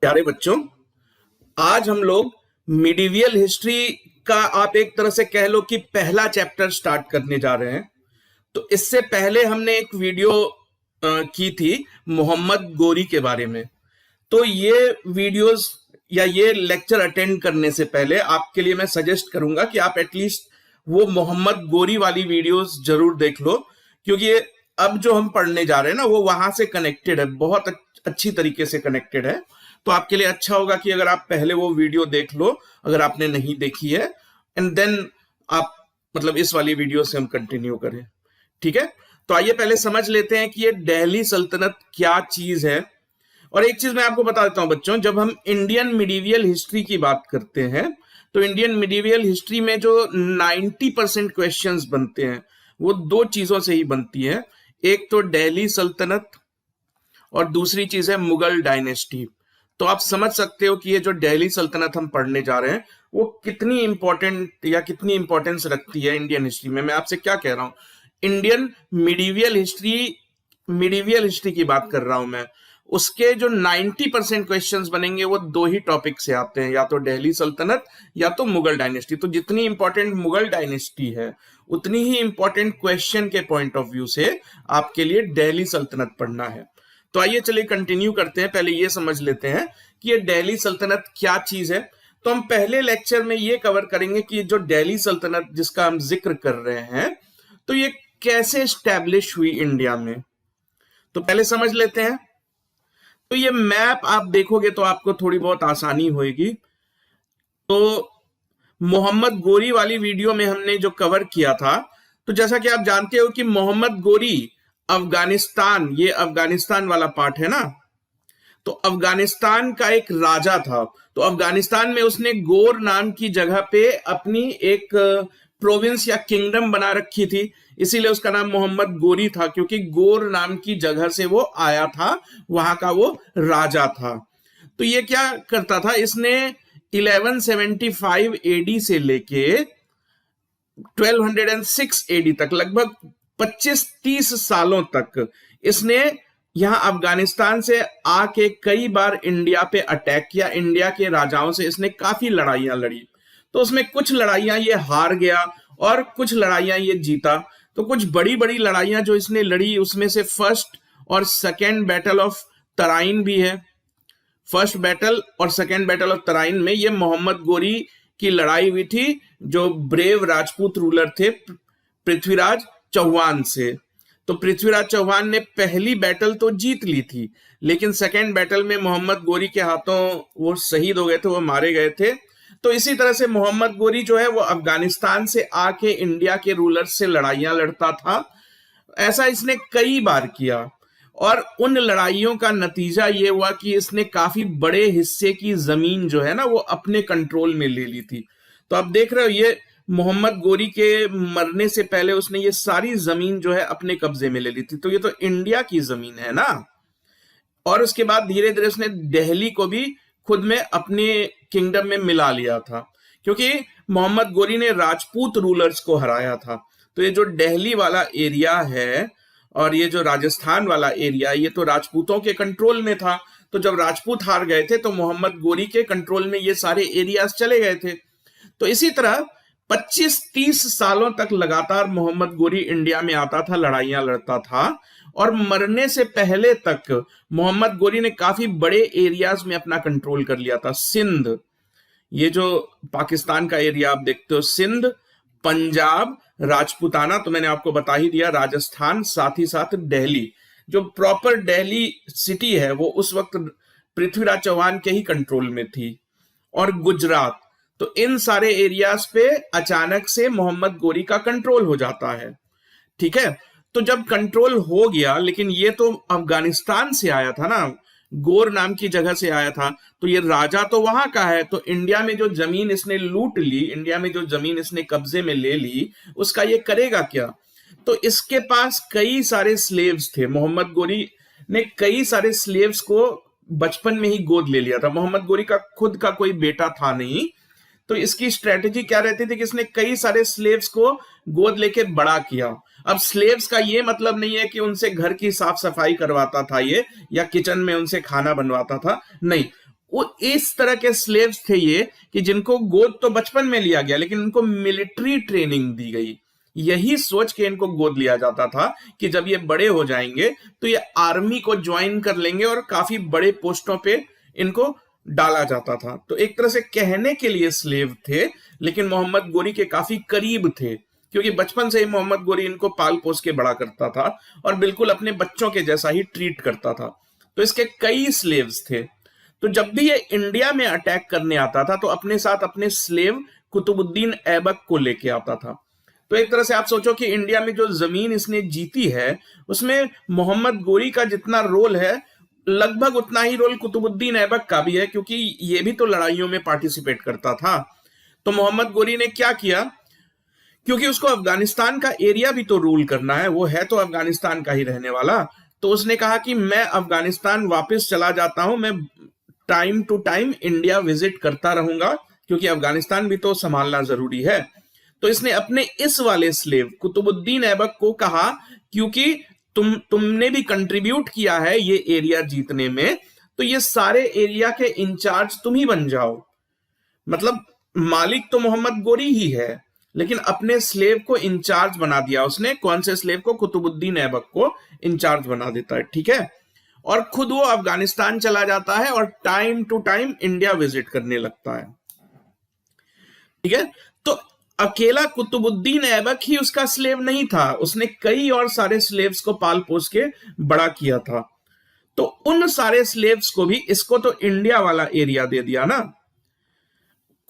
प्यारे बच्चों, आज हम लोग मिडिवियल हिस्ट्री का आप एक तरह से कह लो कि पहला चैप्टर स्टार्ट करने जा रहे हैं। तो इससे पहले हमने एक वीडियो की थी मोहम्मद गोरी के बारे में। तो ये वीडियोस या ये लेक्चर अटेंड करने से पहले आपके लिए मैं सजेस्ट करूंगा कि आप एटलीस्ट वो मोहम्मद गोरी वाली वीडियोस जरूर देख लो, क्योंकि ये अब जो हम पढ़ने जा रहे हैं ना वो वहां से कनेक्टेड है, बहुत अच्छी तरीके से कनेक्टेड है। तो आपके लिए अच्छा होगा कि अगर आप पहले वो वीडियो देख लो, अगर आपने नहीं देखी है, एंड देन आप मतलब इस वाली वीडियो से हम कंटिन्यू करें। ठीक है, तो आइए पहले समझ लेते हैं कि ये दिल्ली सल्तनत क्या चीज है। और एक चीज मैं आपको बता देता हूं बच्चों, जब हम इंडियन मिडिवियल हिस्ट्री की बात करते हैं तो इंडियन मिडिवियल हिस्ट्री में जो 90% क्वेश्चंस बनते हैं वो दो चीजों से ही बनती है। एक तो दिल्ली सल्तनत और दूसरी चीज है मुगल डायनेस्टी। तो आप समझ सकते हो कि ये जो दिल्ली सल्तनत हम पढ़ने जा रहे हैं वो कितनी इंपॉर्टेंट या कितनी इंपॉर्टेंस रखती है इंडियन हिस्ट्री में। मैं आपसे क्या कह रहा हूं, इंडियन मिडिवियल हिस्ट्री की बात कर रहा हूं मैं। उसके जो 90% क्वेश्चंस बनेंगे वो दो ही टॉपिक से आते हैं, या तो दिल्ली सल्तनत या तो मुगल डायनेस्टी। तो जितनी इंपॉर्टेंट मुगल डायनेस्टी है उतनी ही इंपॉर्टेंट क्वेश्चन के पॉइंट ऑफ व्यू से आपके लिए दिल्ली सल्तनत पढ़ना है। तो आइए चलिए कंटिन्यू करते हैं। पहले ये समझ लेते हैं कि ये दिल्ली सल्तनत क्या चीज है। तो हम पहले लेक्चर में ये कवर करेंगे कि जो दिल्ली सल्तनत जिसका हम जिक्र कर रहे हैं तो ये कैसे स्टैब्लिश हुई इंडिया में। तो पहले समझ लेते हैं। तो ये मैप आप देखोगे तो आपको थोड़ी बहुत आसानी होगी। तो मोहम्मद गोरी वाली वीडियो में हमने जो कवर किया था, तो जैसा कि आप जानते हो कि मोहम्मद गोरी अफगानिस्तान, ये अफगानिस्तान वाला पार्ट है ना, तो अफगानिस्तान का एक राजा था। तो अफगानिस्तान में उसने गोर नाम की जगह पे अपनी एक प्रोविंस या किंगडम बना रखी थी, इसीलिए उसका नाम मोहम्मद गोरी था, क्योंकि गोर नाम की जगह से वो आया था, वहां का वो राजा था। तो ये क्या करता था, इसने 1175 एडी से लेके 1206 एडी तक, लगभग 25-30 सालों तक इसने यहां अफगानिस्तान से आके कई बार इंडिया पे अटैक किया। इंडिया के राजाओं से इसने काफी लड़ाइयां लड़ी। तो उसमें कुछ लड़ाइयां ये हार गया और कुछ लड़ाइयां ये जीता। तो कुछ बड़ी बड़ी लड़ाइयां जो इसने लड़ी उसमें से फर्स्ट और सेकेंड बैटल ऑफ तराइन भी है। फर्स्ट बैटल और सेकेंड बैटल ऑफ तराइन में ये मोहम्मद गोरी की लड़ाई हुई थी, जो ब्रेव राजपूत रूलर थे पृथ्वीराज चौहान से। तो पृथ्वीराज चौहान ने पहली बैटल तो जीत ली थी, लेकिन सेकेंड बैटल में मोहम्मद गोरी के हाथों वो शहीद हो गए थे, वो मारे गए थे। तो इसी तरह से मोहम्मद गोरी जो है वो अफगानिस्तान से आके इंडिया के रूलर से लड़ाइयां लड़ता था। ऐसा इसने कई बार किया और उन लड़ाइयों का नतीजा ये हुआ कि इसने काफी बड़े हिस्से की जमीन जो है ना वो अपने कंट्रोल में ले ली थी। तो आप देख रहे हो, ये मोहम्मद गोरी के मरने से पहले उसने ये सारी जमीन जो है अपने कब्जे में ले ली थी। तो ये तो इंडिया की जमीन है ना। और उसके बाद धीरे धीरे उसने दिल्ली को भी खुद में अपने किंगडम में मिला लिया था, क्योंकि मोहम्मद गोरी ने राजपूत रूलर्स को हराया था। तो ये जो दिल्ली वाला एरिया है और ये जो राजस्थान वाला एरिया, ये तो राजपूतों के कंट्रोल में था। तो जब राजपूत हार गए थे तो मोहम्मद गोरी के कंट्रोल में ये सारे एरियाज चले गए थे। तो इसी तरह 25-30 सालों तक लगातार मोहम्मद गोरी इंडिया में आता था, लड़ाइयां लड़ता था। और मरने से पहले तक मोहम्मद गोरी ने काफी बड़े एरियाज में अपना कंट्रोल कर लिया था। सिंध, ये जो पाकिस्तान का एरिया आप देखते हो, सिंध, पंजाब, राजपूताना तो मैंने आपको बता ही दिया, राजस्थान, साथ ही साथ दिल्ली, जो प्रॉपर दिल्ली सिटी है वो उस वक्त पृथ्वीराज चौहान के ही कंट्रोल में थी, और गुजरात। तो इन सारे एरियाज पे अचानक से मोहम्मद गोरी का कंट्रोल हो जाता है। ठीक है, तो जब कंट्रोल हो गया, लेकिन ये तो अफगानिस्तान से आया था ना, गोर नाम की जगह से आया था, तो ये राजा तो वहां का है। तो इंडिया में जो जमीन इसने लूट ली, इंडिया में जो जमीन इसने कब्जे में ले ली, उसका ये करेगा क्या। तो इसके पास कई सारे स्लेव्स थे। मोहम्मद गोरी ने कई सारे स्लेव्स को बचपन में ही गोद ले लिया था। मोहम्मद गोरी का खुद का कोई बेटा था नहीं, तो इसकी स्ट्रेटेजी क्या रहती थी कि इसने कई सारे स्लेव्स को गोद लेके बड़ा किया। अब स्लेव्स का ये मतलब नहीं है कि उनसे घर की साफ सफाई करवाता था ये, या किचन में उनसे खाना बनवाता था, नहीं। वो इस तरह के स्लेव्स थे ये कि जिनको गोद तो बचपन में लिया गया, लेकिन उनको मिलिट्री ट्रेनिंग दी गई। यही सोच के इनको गोद लिया जाता था कि जब ये बड़े हो जाएंगे तो ये आर्मी को ज्वाइन कर लेंगे, और काफी बड़े पोस्टों पे इनको डाला जाता था। तो एक तरह से कहने के लिए स्लेव थे, लेकिन मोहम्मद गोरी के काफी करीब थे, क्योंकि बचपन से ही मोहम्मद गोरी इनको पाल पोस के बड़ा करता था और बिल्कुल अपने बच्चों के जैसा ही ट्रीट करता था। तो इसके कई स्लेव्स थे। तो जब भी ये इंडिया में अटैक करने आता था तो अपने साथ अपने स्लेव कुतुबुद्दीन ऐबक को लेके आता था। तो एक तरह से आप सोचो कि इंडिया में जो जमीन इसने जीती है उसमें मोहम्मद गोरी का जितना रोल है, लगभग उतना ही रोल कुतुबुद्दीन ऐबक का भी है, क्योंकि ये भी तो लड़ाइयों में पार्टिसिपेट करता था। तो मोहम्मद गोरी ने क्या किया, क्योंकि उसको अफगानिस्तान का एरिया भी तो रूल करना है, वो है तो अफगानिस्तान का ही रहने वाला, तो उसने कहा कि मैं अफगानिस्तान वापस चला जाता हूं, मैं time to time India visit करता रहूंगा, क्योंकि अफगानिस्तान भी तो संभालना जरूरी है। तो इसने अपने इस वाले स्लेव कुतुबुद्दीन ऐबक को कहा, क्योंकि तुमने भी कंट्रीब्यूट किया है ये एरिया जीतने में, तो ये सारे एरिया के इंचार्ज तुम ही बन जाओ। मतलब मालिक तो मोहम्मद गोरी ही है, लेकिन अपने स्लेव को इंचार्ज बना दिया उसने। कौन से स्लेव को? कुतुबुद्दीन ऐबक को इंचार्ज बना देता है, ठीक है। और खुद वो अफगानिस्तान चला जाता है और time to time India visit करने लगता है, ठीक है। तो अकेला कुतुबुद्दीन ऐबक ही उसका स्लेव नहीं था, उसने कई और सारे स्लेव्स को पाल पोस के बड़ा किया था। तो उन सारे स्लेव्स को भी इसको तो इंडिया वाला एरिया दे दिया ना,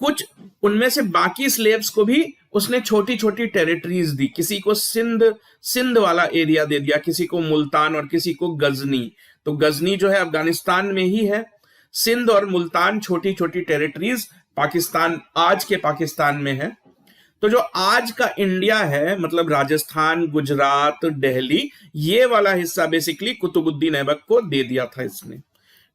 कुछ उनमें से बाकी स्लेव्स को भी उसने छोटी छोटी टेरिटरीज दी। किसी को सिंध वाला एरिया दे दिया, किसी को मुल्तान और किसी को गजनी। तो गजनी जो है अफगानिस्तान में ही है, सिंध और मुल्तान छोटी छोटी टेरिटरीज पाकिस्तान, आज के पाकिस्तान में है। तो जो आज का इंडिया है, मतलब राजस्थान, गुजरात, दिल्ली, ये वाला हिस्सा बेसिकली कुतुबुद्दीन ऐबक को दे दिया था इसने,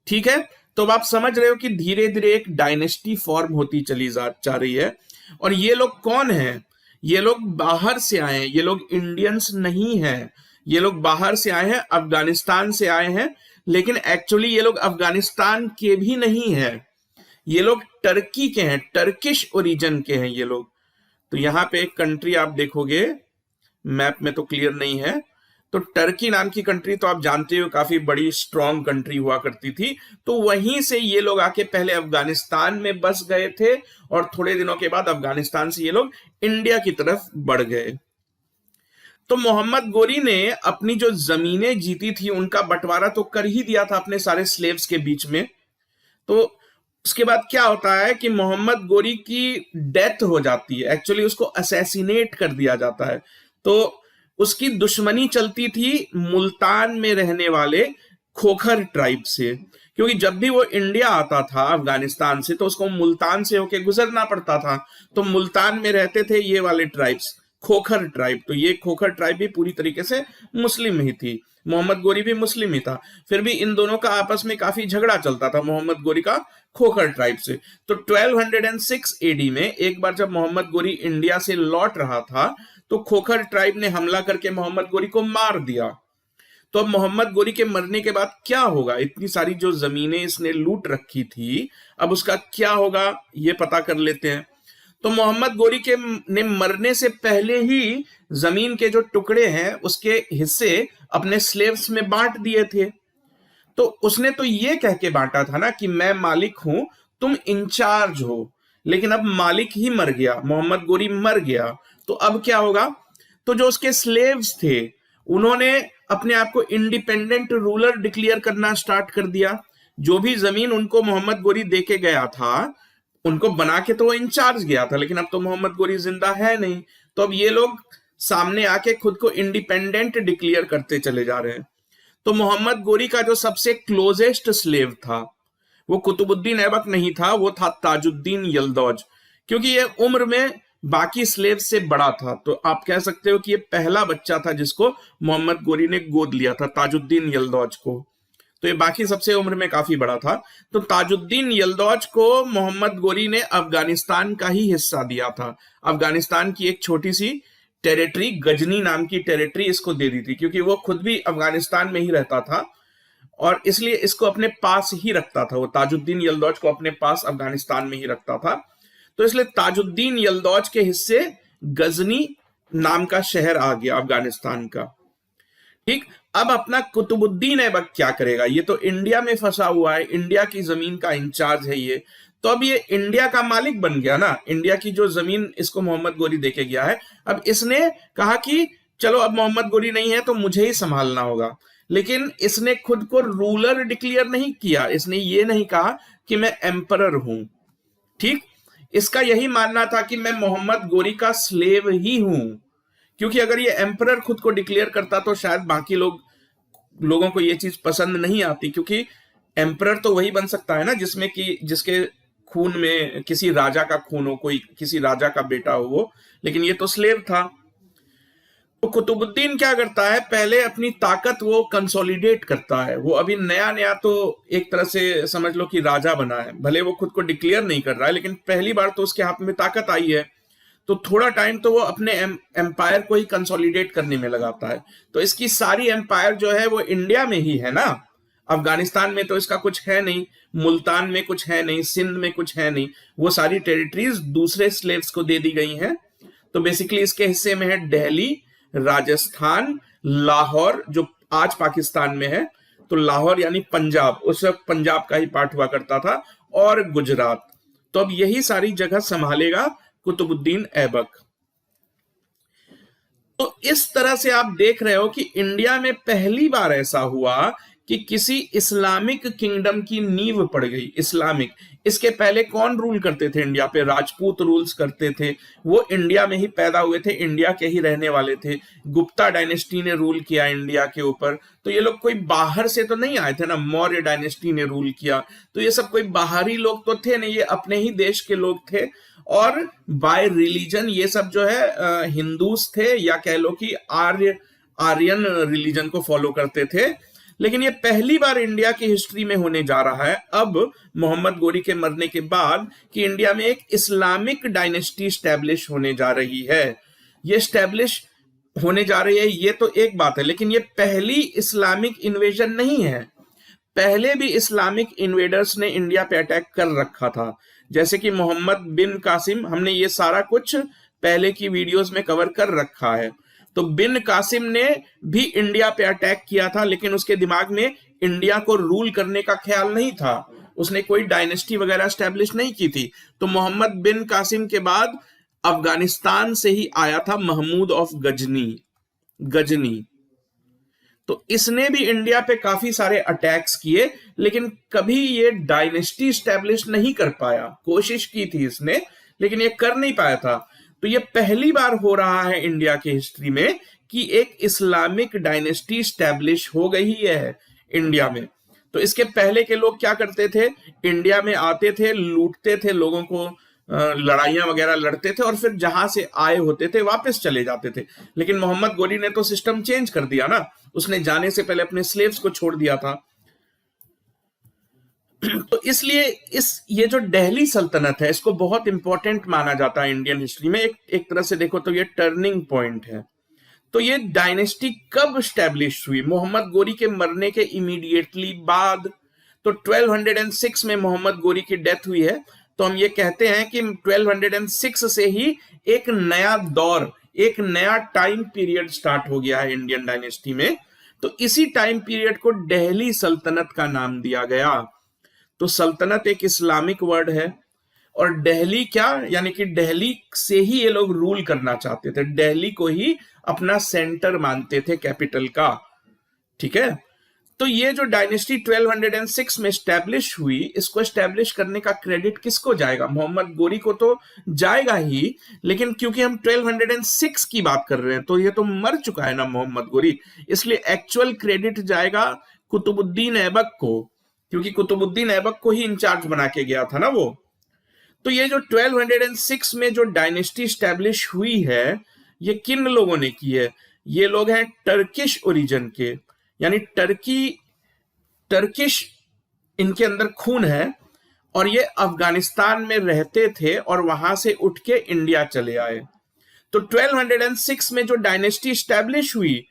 ठीक है। तो अब आप समझ रहे हो कि धीरे धीरे एक डायनेस्टी फॉर्म होती चली जा रही है। और ये लोग कौन हैं? ये लोग बाहर से आए हैं, ये लोग इंडियंस नहीं हैं, ये लोग बाहर से आए हैं, अफगानिस्तान से आए हैं। लेकिन एक्चुअली ये लोग अफगानिस्तान के भी नहीं हैं, ये लोग टर्की के हैं, टर्किश ओरिजिन के हैं ये लोग। तो यहां पे एक कंट्री आप देखोगे, मैप में तो क्लियर नहीं है, तो टर्की नाम की कंट्री तो आप जानते हो काफी बड़ी स्ट्रॉन्ग कंट्री हुआ करती थी। तो वहीं से ये लोग आके पहले अफगानिस्तान में बस गए थे और थोड़े दिनों के बाद अफगानिस्तान से ये लोग इंडिया की तरफ बढ़ गए। तो मोहम्मद गोरी ने अपनी जो जमीनें जीती थी उनका बंटवारा तो कर ही दिया था अपने सारे स्लेव्स के बीच में। तो उसके बाद क्या होता है कि मोहम्मद गोरी की डेथ हो जाती है, एक्चुअली उसको असैसिनेट कर दिया जाता है। तो उसकी दुश्मनी चलती थी मुल्तान में रहने वाले खोखर ट्राइब से, क्योंकि जब भी वो इंडिया आता था अफगानिस्तान से तो उसको मुल्तान से होके गुजरना पड़ता था। तो मुल्तान में रहते थे ये वाले ट्राइब्स, खोखर ट्राइब। तो ये खोखर ट्राइब भी पूरी तरीके से मुस्लिम ही थी, मोहम्मद गोरी भी मुस्लिम ही था। फिर भी इन दोनों का आपस में काफी झगड़ा चलता था मोहम्मद गोरी का खोखर ट्राइब से। तो 1206 एडी में एक बार जब मोहम्मद गोरी इंडिया से लौट रहा था तो खोखर ट्राइब ने हमला करके मोहम्मद गोरी को मार दिया। तो अब मोहम्मद गोरी के मरने के बाद क्या होगा? इतनी सारी जो जमीनें इसने लूट रखी थी, अब उसका क्या होगा ये पता कर लेते हैं। तो मोहम्मद गोरी के ने मरने से पहले ही जमीन के जो टुकड़े हैं उसके हिस्से अपने स्लेव्स में बांट दिए थे। तो उसने तो ये कह के बांटा था ना कि मैं मालिक हूं, तुम इंचार्ज हो। लेकिन अब मालिक ही मर गया, मोहम्मद गोरी मर गया, तो अब क्या होगा? तो जो उसके स्लेव्स थे उन्होंने अपने आप को इंडिपेंडेंट रूलर डिक्लेयर करना स्टार्ट कर दिया। जो भी जमीन उनको मोहम्मद गोरी देके गया था उनको बना के तो वो इंचार्ज गया था, लेकिन अब तो मोहम्मद गोरी जिंदा है नहीं। तो अब ये लोग सामने आके खुद को इंडिपेंडेंट डिक्लेयर करते चले जा रहे हैं। तो मोहम्मद गोरी का जो सबसे क्लोजेस्ट स्लेव था वो कुतुबुद्दीन ऐबक नहीं था, वो था ताजुद्दीन यल्दौज, क्योंकि ये उम्र में बाकी स्लेव से बड़ा था। तो आप कह सकते हो कि ये पहला बच्चा था जिसको मोहम्मद गोरी ने गोद लिया था, ताजुद्दीन यल्दौज को। तो ये बाकी सबसे उम्र में काफी बड़ा था। तो ताजुद्दीन यल्दौज को मोहम्मद गोरी ने अफगानिस्तान का ही हिस्सा दिया था। अफगानिस्तान की एक छोटी सी टेरिटरी, गजनी नाम की टेरिटरी इसको दे दी थी, क्योंकि वो खुद भी अफगानिस्तान में ही रहता था और इसलिए इसको अपने पास ही रखता था, वो ताजुद्दीन यलदौज को अपने पास अफगानिस्तान में ही रखता था। तो इसलिए ताजुद्दीन यलदौज के हिस्से गजनी नाम का शहर आ गया अफगानिस्तान का। ठीक, अब अपना कुतुबुद्दीन ऐबक क्या करेगा? ये तो इंडिया में फंसा हुआ है, इंडिया की जमीन का इंचार्ज है ये, तो अब ये इंडिया का मालिक बन गया ना, इंडिया की जो जमीन इसको मोहम्मद गोरी देके गया है। अब इसने कहा कि चलो अब मोहम्मद गोरी नहीं है तो मुझे ही संभालना होगा, लेकिन इसने खुद को रूलर डिक्लेयर नहीं किया, इसने ये नहीं कहा कि मैं एम्परर हूं। ठीक, इसका यही मानना था कि मैं मोहम्मद गोरी का स्लेव ही हूं, क्योंकि अगर ये एम्परर खुद को डिक्लेयर करता तो शायद बाकी लोगों को ये चीज पसंद नहीं आती, क्योंकि एम्परर तो वही बन सकता है ना जिसमें कि जिसके खून में किसी राजा का खून हो, कोई किसी राजा का बेटा हो वो, लेकिन ये तो स्लेव था। तो कुतुबुद्दीन क्या करता है, पहले अपनी ताकत वो कंसोलिडेट करता है। वो अभी नया नया तो एक तरह से समझ लो कि राजा बना है, भले वो खुद को डिक्लेयर नहीं कर रहा है, लेकिन पहली बार तो उसके हाथ में ताकत आई है, तो थोड़ा टाइम तो वो अपने एम्पायर को ही कंसोलिडेट करने में लगाता है। तो इसकी सारी एम्पायर जो है वो इंडिया में ही है ना, अफगानिस्तान में तो इसका कुछ है नहीं, मुल्तान में कुछ है नहीं, सिंध में कुछ है नहीं, वो सारी टेरिटरीज दूसरे स्लेव्स को दे दी गई हैं। तो बेसिकली इसके हिस्से में है दिल्ली, राजस्थान, लाहौर जो आज पाकिस्तान में है, तो लाहौर यानी पंजाब, उस वक्त पंजाब का ही पार्ट हुआ करता था, और गुजरात। तो अब यही सारी जगह संभालेगा कुतुबुद्दीन ऐबक। तो इस तरह से आप देख रहे हो कि इंडिया में पहली बार ऐसा हुआ कि किसी इस्लामिक किंगडम की नींव पड़ गई। इस्लामिक, इसके पहले कौन रूल करते थे इंडिया पे? राजपूत रूल्स करते थे, वो इंडिया में ही पैदा हुए थे, इंडिया के ही रहने वाले थे। गुप्ता डायनेस्टी ने रूल किया इंडिया के ऊपर, तो ये लोग कोई बाहर से तो नहीं आए थे ना, मौर्य डायनेस्टी ने रूल किया, तो ये सब कोई बाहरी लोग तो थे नहीं, ये अपने ही देश के लोग थे। और बाय रिलीजन ये सब जो है हिंदूज थे, या कह लो कि आर्यन रिलीजन को फॉलो करते थे। लेकिन ये पहली बार इंडिया की हिस्ट्री में होने जा रहा है अब मोहम्मद गोरी के मरने के बाद कि इंडिया में एक इस्लामिक डायनेस्टी स्टैब्लिश होने जा रही है। ये स्टैब्लिश होने जा रही है ये तो एक बात है, लेकिन ये पहली इस्लामिक इन्वेजन नहीं है। पहले भी इस्लामिक इन्वेडर्स ने इंडिया पे अटैक कर रखा था, जैसे कि मोहम्मद बिन कासिम, हमने ये सारा कुछ पहले की वीडियोस में कवर कर रखा है। तो बिन कासिम ने भी इंडिया पे अटैक किया था, लेकिन उसके दिमाग में इंडिया को रूल करने का ख्याल नहीं था, उसने कोई डायनेस्टी वगैरह स्टैब्लिश नहीं की थी। तो मोहम्मद बिन कासिम के बाद अफगानिस्तान से ही आया था महमूद ऑफ गजनी। तो इसने भी इंडिया पे काफी सारे अटैक्स किए, लेकिन कभी ये डायनेस्टी स्टैब्लिश नहीं कर पाया। कोशिश की थी इसने, लेकिन ये कर नहीं पाया था। तो ये पहली बार हो रहा है इंडिया की हिस्ट्री में कि एक इस्लामिक डायनेस्टी स्टैब्लिश हो गई है इंडिया में। तो इसके पहले के लोग क्या करते थे, इंडिया में आते थे, लूटते थे लोगों को, लड़ाइयां वगैरह लड़ते थे, और फिर जहां से आए होते थे वापस चले जाते थे। लेकिन मोहम्मद गोरी ने तो सिस्टम चेंज कर दिया ना, उसने जाने से पहले अपने स्लेव्स को छोड़ दिया था। तो इसलिए ये जो दिल्ली सल्तनत है इसको बहुत इंपॉर्टेंट माना जाता है इंडियन हिस्ट्री में। एक तरह से देखो तो ये टर्निंग पॉइंट है। तो ये डायनेस्टी कब स्टैब्लिश हुई? मोहम्मद गोरी के मरने के इमीडिएटली बाद। तो 1206 में मोहम्मद गोरी की डेथ हुई है, तो हम ये कहते हैं कि 1206 से ही एक नया दौर, एक नया टाइम पीरियड स्टार्ट हो गया है इंडियन डायनेस्टी में। तो इसी टाइम पीरियड को दिल्ली सल्तनत का नाम दिया गया। तो सल्तनत एक इस्लामिक वर्ड है, और दिल्ली क्या, यानी कि दिल्ली से ही ये लोग रूल करना चाहते थे, दिल्ली को ही अपना सेंटर मानते थे, कैपिटल का। ठीक है, तो ये जो डायनेस्टी 1206 में स्टैब्लिश हुई, इसको स्टैब्लिश करने का क्रेडिट किसको जाएगा? मोहम्मद गोरी को तो जाएगा ही, लेकिन क्योंकि हम 1206 की बात कर रहे हैं तो ये तो मर चुका है ना मोहम्मद गोरी, इसलिए एक्चुअल क्रेडिट जाएगा कुतुबुद्दीन ऐबक को, क्योंकि कुतुबुद्दीन ऐबक को ही इंचार्ज बना के गया था ना वो। तो ये जो 1206 में जो डायनेस्टी स्टैब्लिश हुई है, ये किन लोगों ने की है? ये लोग हैं टर्किश ओरिजिन के, यानी टर्किश इनके अंदर खून है, और ये अफगानिस्तान में रहते थे और वहां से उठ के इंडिया चले आए। तो 1206 में जो डायनेस्टी स्टैब्लिश हुई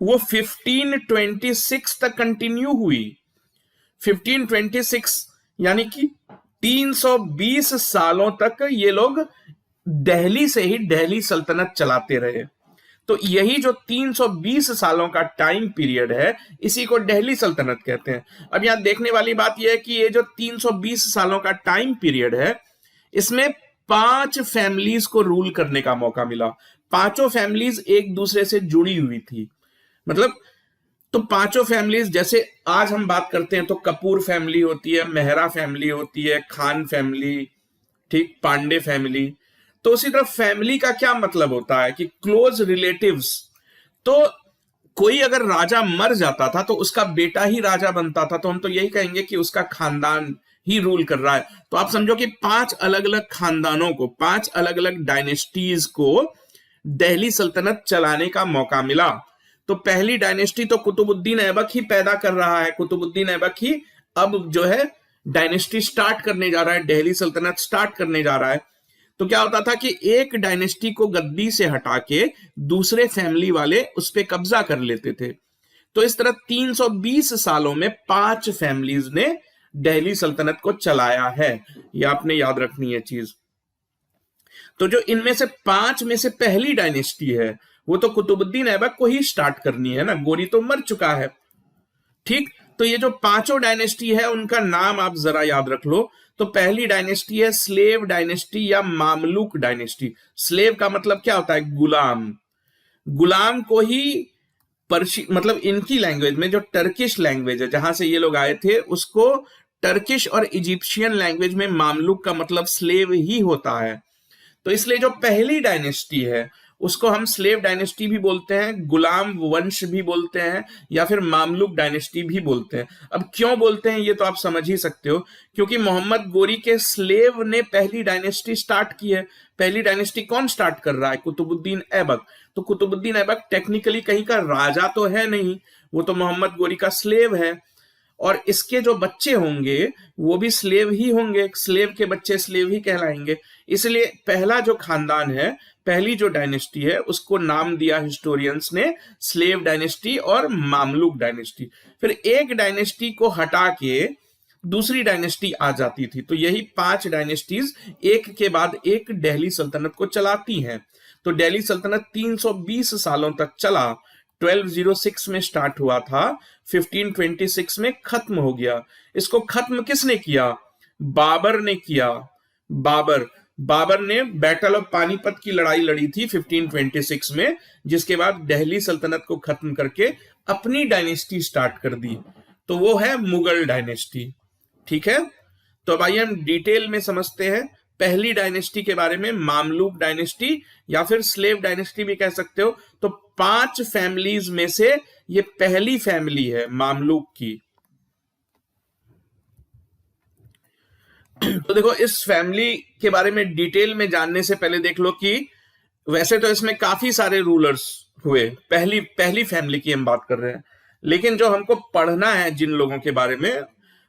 वो 1526 तक कंटिन्यू हुई। 1526 यानी कि 320 सालों तक ये लोग दिल्ली से ही दिल्ली सल्तनत चलाते रहे। तो यही जो 320 सालों का टाइम पीरियड है, इसी को दिल्ली सल्तनत कहते हैं। अब यहां देखने वाली बात यह है कि ये जो 320 सालों का टाइम पीरियड है, इसमें 5 फैमिलीज को रूल करने का मौका मिला। पांचों फैमिलीज एक दूसरे से जुड़ी हुई थी। मतलब तो पांचों फैमिलीज, जैसे आज हम बात करते हैं तो कपूर फैमिली होती है, मेहरा फैमिली होती है, खान फैमिली, ठीक, पांडे फैमिली। तो उसी तरह फैमिली का क्या मतलब होता है कि क्लोज रिलेटिव्स। तो कोई अगर राजा मर जाता था तो उसका बेटा ही राजा बनता था, तो हम तो यही कहेंगे कि उसका खानदान ही रूल कर रहा है। तो आप समझो कि 5 अलग अलग खानदानों को, 5 अलग अलग डायनेस्टीज को दिल्ली सल्तनत चलाने का मौका मिला। तो पहली डायनेस्टी तो कुतुबुद्दीन ऐबक ही पैदा कर रहा है। कुतुबुद्दीन ऐबक ही अब जो है डायनेस्टी स्टार्ट करने जा रहा है, दिल्ली सल्तनत स्टार्ट करने जा रहा है। तो क्या होता था कि एक डायनेस्टी को गद्दी से हटा के दूसरे फैमिली वाले उस पर कब्जा कर लेते थे। तो इस तरह 320 सालों में 5 फैमिलीज ने दिल्ली सल्तनत को चलाया है। ये आपने याद रखनी है चीज। तो जो इनमें से 5 में से पहली डायनेस्टी है, वो तो कुतुबुद्दीन ऐबक को ही स्टार्ट करनी है ना, गोरी तो मर चुका है, ठीक। तो ये जो पांचों डायनेस्टी है, उनका नाम आप जरा याद रख लो। तो पहली डायनेस्टी है स्लेव डायनेस्टी या मामलुक डायनेस्टी। स्लेव का मतलब क्या होता है? गुलाम। गुलाम को ही मतलब इनकी लैंग्वेज में, जो टर्किश लैंग्वेज है जहां से ये लोग आए थे, उसको टर्किश और इजिप्शियन लैंग्वेज में मामलुक का मतलब स्लेव ही होता है। तो इसलिए जो पहली डायनेस्टी है उसको हम स्लेव डायनेस्टी भी बोलते हैं, गुलाम वंश भी बोलते हैं, या फिर मामलुक डायनेस्टी भी बोलते हैं। अब क्यों बोलते हैं ये तो आप समझ ही सकते हो, क्योंकि मोहम्मद गोरी के स्लेव ने पहली डायनेस्टी स्टार्ट की है। पहली डायनेस्टी कौन स्टार्ट कर रहा है? कुतुबुद्दीन ऐबक। तो कुतुबुद्दीन ऐबक टेक्निकली कहीं का राजा तो है नहीं, वो तो मोहम्मद गोरी का स्लेव है। और इसके जो बच्चे होंगे वो भी स्लेव ही होंगे, स्लेव के बच्चे स्लेव ही कहलाएंगे। इसलिए पहला जो खानदान है, पहली जो डायनेस्टी है, उसको नाम दिया हिस्टोरियंस ने स्लेव डायनेस्टी और मामलुक डायनेस्टी। फिर एक डायनेस्टी को हटा के दूसरी डायनेस्टी आ जाती थी। तो यही 5 डायनेस्टीज एक के बाद एक दिल्ली सल्तनत को चलाती हैं। तो दिल्ली सल्तनत 320 सालों तक चला। 1206 में स्टार्ट हुआ था, 1526 में खत्म हो गया। इसको खत्म किसने किया? बाबर ने किया। बाबर ने बैटल ऑफ पानीपत की लड़ाई लड़ी थी 1526 में, जिसके बाद दिल्ली सल्तनत को खत्म करके अपनी डायनेस्टी स्टार्ट कर दी। तो वो है मुगल डायनेस्टी, ठीक है। तो अब आइए हम डिटेल में समझते हैं पहली डायनेस्टी के बारे में, मामलुक डायनेस्टी या फिर स्लेव डायनेस्टी भी कह सकते हो। तो 5 फैमिलीज में से ये पहली फैमिली है मामलुक की। तो देखो, इस फैमिली के बारे में डिटेल में जानने से पहले देख लो कि वैसे तो इसमें काफी सारे रूलर्स हुए, पहली फैमिली की हम बात कर रहे हैं, लेकिन जो हमको पढ़ना है जिन लोगों के बारे में,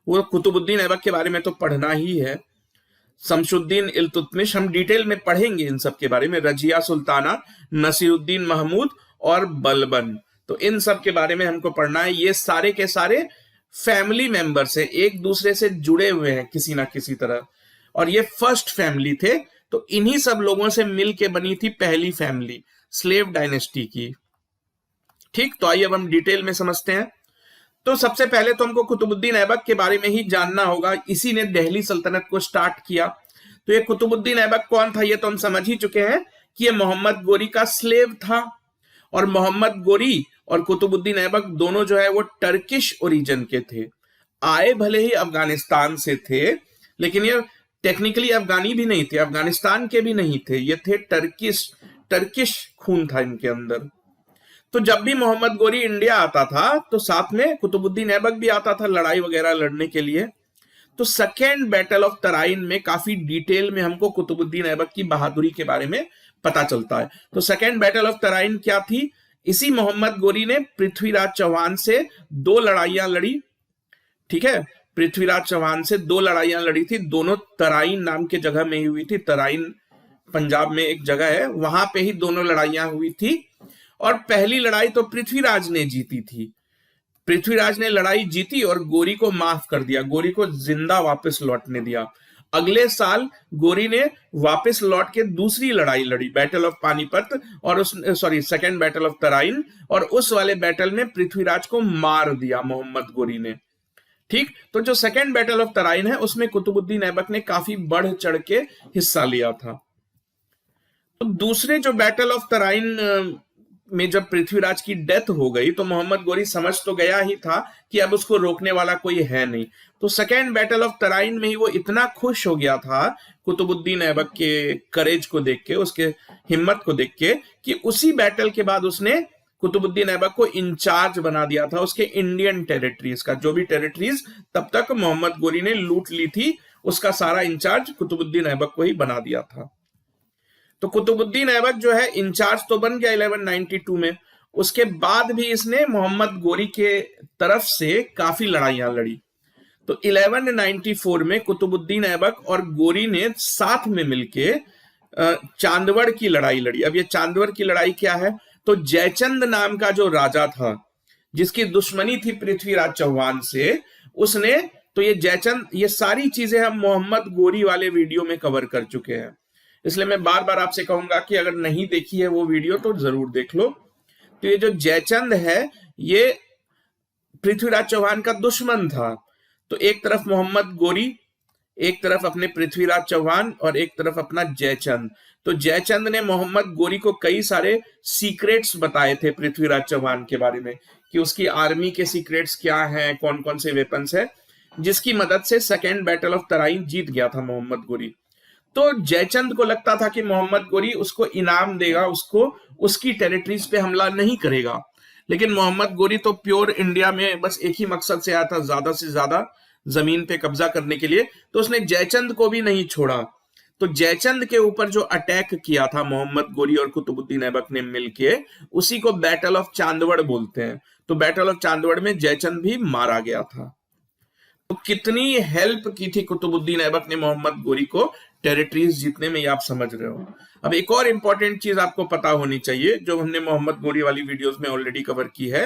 वो कुतुबुद्दीन ऐबक के बारे में तो पढ़ना ही है। शमसुद्दीन इल्तुतमिश, हम डिटेल में पढ़ेंगे इन सब के बारे में। रजिया सुल्ताना, नसीरुद्दीन महमूद और बलबन, तो इन सब के बारे में हमको पढ़ना है। ये सारे के सारे फैमिली मेंबर से एक दूसरे से जुड़े हुए हैं किसी ना किसी तरह, और ये फर्स्ट फैमिली थे। तो इन्हीं सब लोगों से मिलके बनी थी पहली फैमिली स्लेव डायनेस्टी की, ठीक। तो आइए अब हम डिटेल में समझते हैं। तो सबसे पहले तो हमको कुतुबुद्दीन ऐबक के बारे में ही जानना होगा। इसी ने दिल्ली सल्तनत को स्टार्ट किया। तो ये कुतुबुद्दीन ऐबक कौन था, ये तो हम समझ ही चुके हैं कि ये मोहम्मद गोरी का स्लेव था। और मोहम्मद गोरी और कुतुबुद्दीन ऐबक दोनों जो है वो टर्किश ओरिजिन के थे। आए भले ही अफगानिस्तान से थे, लेकिन ये टेक्निकली अफगानी भी नहीं थे, अफगानिस्तान के भी नहीं थे, ये थे टर्किश खून था इनके अंदर। तो जब भी मोहम्मद गोरी इंडिया आता था तो साथ में कुतुबुद्दीन ऐबक भी आता था लड़ाई वगैरह लड़ने के लिए। तो सेकेंड बैटल ऑफ तराइन में काफी डिटेल में हमको कुतुबुद्दीन ऐबक की बहादुरी के बारे में पता चलता है। तो सेकेंड बैटल ऑफ तराइन क्या थी? इसी मोहम्मद गोरी ने पृथ्वीराज चौहान से 2 लड़ाइयां लड़ी, ठीक है। पृथ्वीराज चौहान से 2 लड़ाइयां लड़ी थी, दोनों तराइन नाम के जगह में ही हुई थी। तराइन पंजाब में एक जगह है, वहां पे ही दोनों लड़ाइयां हुई थी। और पहली लड़ाई तो पृथ्वीराज ने जीती थी। पृथ्वीराज ने लड़ाई जीती और गोरी को माफ कर दिया, गोरी को जिंदा वापस लौटने दिया। अगले साल गोरी ने वापस लौट के दूसरी लड़ाई लड़ी, बैटल ऑफ पानीपत, और उस सेकेंड बैटल ऑफ तराइन, और उस वाले बैटल में पृथ्वीराज को मार दिया मोहम्मद गोरी ने। ठीक, तो जो सेकेंड बैटल ऑफ तराइन है उसमें कुतुबुद्दीन ऐबक ने काफी बढ़ चढ़ के हिस्सा लिया था। तो दूसरे जो बैटल ऑफ तराइन में जब पृथ्वीराज की डेथ हो गई तो मोहम्मद गोरी समझ तो गया ही था कि अब उसको रोकने वाला कोई है नहीं। तो सेकेंड बैटल ऑफ तराइन में ही वो इतना खुश हो गया था कुतुबुद्दीन ऐबक के करेज को देख के, उसके हिम्मत को देख के, कि उसी बैटल के बाद उसने कुतुबुद्दीन ऐबक को इंचार्ज बना दिया था उसके इंडियन टेरिटरीज का। जो भी टेरिटरीज तब तक मोहम्मद गोरी ने लूट ली थी, उसका सारा इंचार्ज कुतुबुद्दीन ऐबक को ही बना दिया था। तो कुतुबुद्दीन ऐबक जो है इंचार्ज तो बन गया 1192 में। उसके बाद भी इसने मोहम्मद गोरी के तरफ से काफी लड़ाइयां लड़ी। तो 1194 में कुतुबुद्दीन ऐबक और गोरी ने साथ में मिलके चांदवड़ की लड़ाई लड़ी। अब ये चांदवड़ की लड़ाई क्या है? तो जयचंद नाम का जो राजा था जिसकी दुश्मनी थी पृथ्वीराज चौहान से, उसने, तो ये जयचंद, ये सारी चीजें हम मोहम्मद गोरी वाले वीडियो में कवर कर चुके हैं, इसलिए मैं बार बार आपसे कहूंगा कि अगर नहीं देखी है वो वीडियो तो जरूर देख लो। तो ये जो जयचंद है ये पृथ्वीराज चौहान का दुश्मन था। तो एक तरफ मोहम्मद गोरी, एक तरफ अपने पृथ्वीराज चौहान, और एक तरफ अपना जयचंद। तो जयचंद ने मोहम्मद गोरी को कई सारे सीक्रेट्स बताए थे पृथ्वीराज चौहान के बारे में, कि उसकी आर्मी के सीक्रेट्स क्या हैं, कौन कौन से वेपन्स है, जिसकी मदद से सेकेंड बैटल ऑफ तराइन जीत गया था मोहम्मद गोरी। तो जयचंद को लगता था कि मोहम्मद गोरी उसको इनाम देगा, उसको उसकी टेरिटरीज पे हमला नहीं करेगा। लेकिन मोहम्मद गोरी तो प्योर इंडिया में बस एक ही मकसद से आया था, ज्यादा से ज्यादा जमीन पे कब्जा करने के लिए। तो उसने जयचंद को भी नहीं छोड़ा। तो जयचंद के ऊपर जो अटैक किया था मोहम्मद गोरी और कुतुबुद्दीन ऐबक ने मिलके, उसी को बैटल ऑफ चांदवड़ बोलते हैं। तो बैटल ऑफ चांदवड़ में जयचंद भी मारा गया था। तो कितनी हेल्प की थी कुतुबुद्दीन ऐबक ने मोहम्मद गोरी को टेरिटरीज जीतने में, ये आप समझ रहे हो। अब एक और इंपॉर्टेंट चीज आपको पता होनी चाहिए, जो हमने मोहम्मद गोरी वाली वीडियोस में ऑलरेडी कवर की है,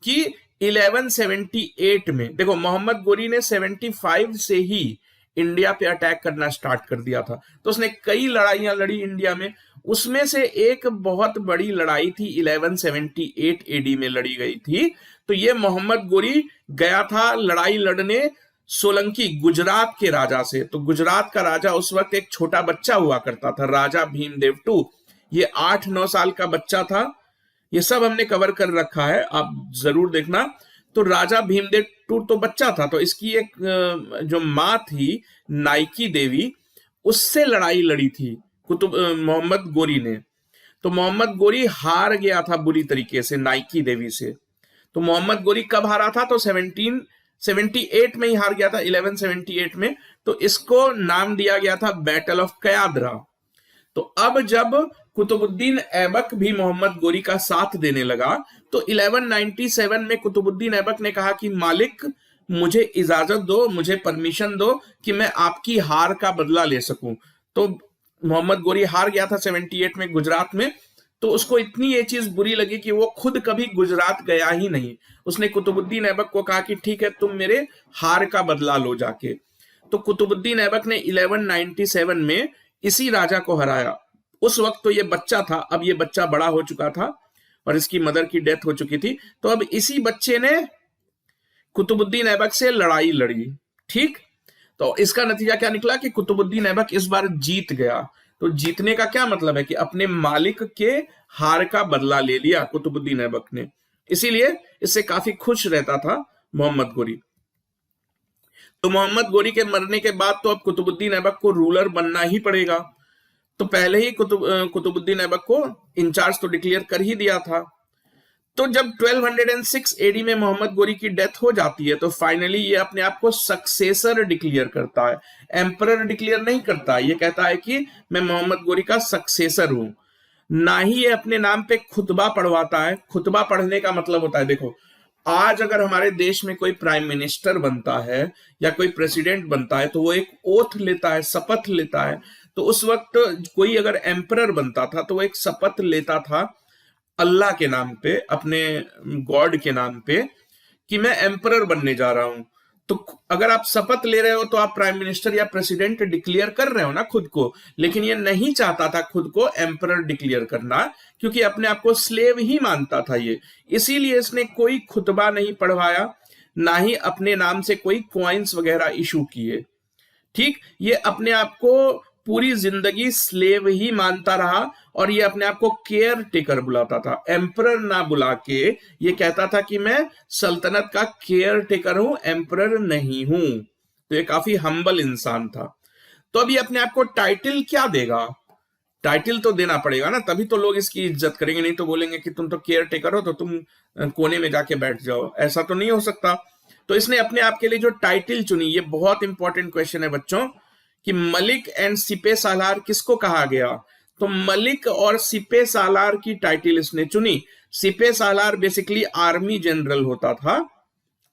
कि 1178 में देखो मोहम्मद गोरी ने 75 से ही इंडिया पे अटैक करना स्टार्ट कर दिया था। तो उसने कई लड़ाइयां लड़ी इंडिया में। उसमें से एक बहुत बड़ी लड़ाई थी 1178 एडी में लड़ी गई थी। तो ये मोहम्मद गोरी गया था लड़ाई लड़ने सोलंकी, गुजरात के राजा से। तो गुजरात का राजा उस वक्त एक छोटा बच्चा हुआ करता था, राजा भीमदेव टू। ये 8-9 साल का बच्चा था। ये सब हमने कवर कर रखा है, आप जरूर देखना। तो राजा भीमदेव टू तो बच्चा था, तो इसकी एक जो माँ थी नाइकी देवी, उससे लड़ाई लड़ी थी मोहम्मद गोरी ने। तो मोहम्मद गोरी हार गया था बुरी तरीके से नाइकी देवी से। तो मोहम्मद गोरी कब हारा था? तो 1778 में ही हार गया था, 1178 में। तो इसको नाम दिया गया था बैटल ऑफ कयादरा। तो अब जब कुतुबुद्दीन ऐबक भी मोहम्मद गोरी का साथ देने लगा, तो 1197 में कुतुबुद्दीन ऐबक ने कहा कि मालिक मुझे इजाजत दो, मुझे परमिशन दो कि मैं आपकी हार का बदला ले सकूं। तो मोहम्मद गोरी हार गया था 78 में गुजरात में। तो उसको इतनी ये चीज बुरी लगी कि वो खुद कभी गुजरात गया ही नहीं। उसने कुतुबुद्दीन ऐबक को कहा कि ठीक है, तुम मेरे हार का बदला लो जाके। तो कुतुबुद्दीन ऐबक ने 1197 में इसी राजा को हराया। उस वक्त तो ये बच्चा था, अब ये बच्चा बड़ा हो चुका था और इसकी मदर की डेथ हो चुकी थी। तो अब इसी बच्चे ने कुतुबुद्दीन ऐबक से लड़ाई लड़ी। ठीक, तो इसका नतीजा क्या निकला कि कुतुबुद्दीन ऐबक इस बार जीत गया। तो जीतने का क्या मतलब है कि अपने मालिक के हार का बदला ले लिया कुतुबुद्दीन ऐबक ने। इसीलिए इससे काफी खुश रहता था मोहम्मद गोरी। तो मोहम्मद गोरी के मरने के बाद तो अब कुतुबुद्दीन ऐबक को रूलर बनना ही पड़ेगा। तो पहले ही कुतुबुद्दीन ऐबक को इंचार्ज तो डिक्लेयर कर ही दिया था। तो जब 1206 एडी में मोहम्मद गोरी की डेथ हो जाती है, तो फाइनली ये अपने आप को सक्सेसर डिक्लेयर करता है, एम्परर डिक्लेयर नहीं करता। ये कहता है कि मैं मोहम्मद गोरी का सक्सेसर हूं। ना ही ये अपने नाम पे खुतबा पढ़वाता है। खुतबा पढ़ने का मतलब होता है, देखो आज अगर हमारे देश में कोई प्राइम मिनिस्टर बनता है या कोई प्रेसिडेंट बनता है, तो वो एक ओथ लेता है, शपथ लेता है। तो उस वक्त कोई अगर एम्परर बनता था तो वो एक शपथ लेता था अल्लाह के नाम पे, अपने गॉड के नाम पे, कि मैं एम्परर बनने जा रहा हूं। तो अगर आप शपथ ले रहे हो तो आप प्राइम मिनिस्टर या प्रेसिडेंट डिक्लेयर कर रहे हो ना खुद को, लेकिन ये नहीं चाहता था खुद को एम्परर डिक्लेयर करना, क्योंकि अपने आप को स्लेव ही मानता था ये। इसीलिए इसने कोई खुतबा नहीं पढ़वाया, ना ही अपने नाम से कोई कॉइन्स वगैरह इशू किए। ठीक, ये अपने आप को पूरी जिंदगी स्लेव ही मानता रहा, और ये अपने आप को केयर टेकर बुलाता था, एम्परर ना बुला के ये कहता था कि मैं सल्तनत का केयर टेकर हूं, एम्परर नहीं हूं। तो ये काफी हम्बल इंसान था। तो अभी अपने आप को टाइटल क्या देगा? टाइटल तो देना पड़ेगा ना, तभी तो लोग इसकी इज्जत करेंगे, नहीं तो बोलेंगे कि तुम तो केयर टेकर हो तो तुम कोने में जाके बैठ जाओ। ऐसा तो नहीं हो सकता। तो इसने अपने आप के लिए जो टाइटल चुनी, ये बहुत इंपॉर्टेंट क्वेश्चन है बच्चों, कि मलिक एंड सिपे सालार किसको कहा गया? तो मलिक और सिपे सालार की टाइटल इसने चुनी। सिपे सालार बेसिकली आर्मी जनरल होता था,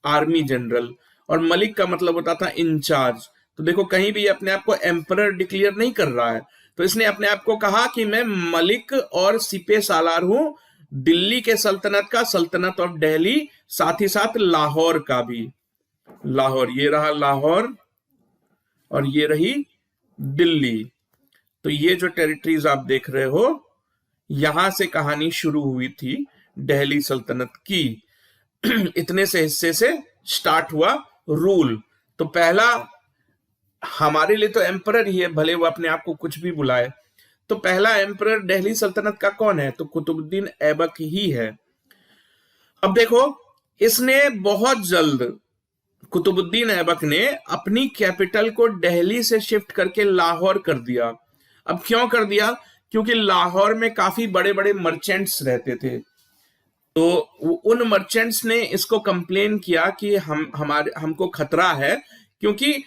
आर्मी जनरल, और मलिक का मतलब होता था इंचार्ज। तो देखो कहीं भी अपने आप को एम्परर डिक्लेयर नहीं कर रहा है। तो इसने अपने आप को कहा कि मैं मलिक और सिपे सालार हूं, दिल्ली के सल्तनत का, सल्तनत ऑफ दिल्ली, साथ ही साथ लाहौर का भी। लाहौर, ये रहा लाहौर और ये रही दिल्ली। तो ये जो टेरिटरीज आप देख रहे हो, यहां से कहानी शुरू हुई थी दिल्ली सल्तनत की। इतने से हिस्से से स्टार्ट हुआ रूल। तो पहला, हमारे लिए तो एम्परर ही है, भले वो अपने आप को कुछ भी बुलाए। तो पहला एम्परर दिल्ली सल्तनत का कौन है? तो कुतुबुद्दीन ऐबक ही है। अब देखो, इसने बहुत जल्द, कुतुबुद्दीन ऐबक ने अपनी कैपिटल को दिल्ली से शिफ्ट करके लाहौर कर दिया। अब क्यों कर दिया? क्योंकि लाहौर में काफी बड़े बड़े मर्चेंट्स रहते थे। तो उन मर्चेंट्स ने इसको कंप्लेन किया कि हमको खतरा है, क्योंकि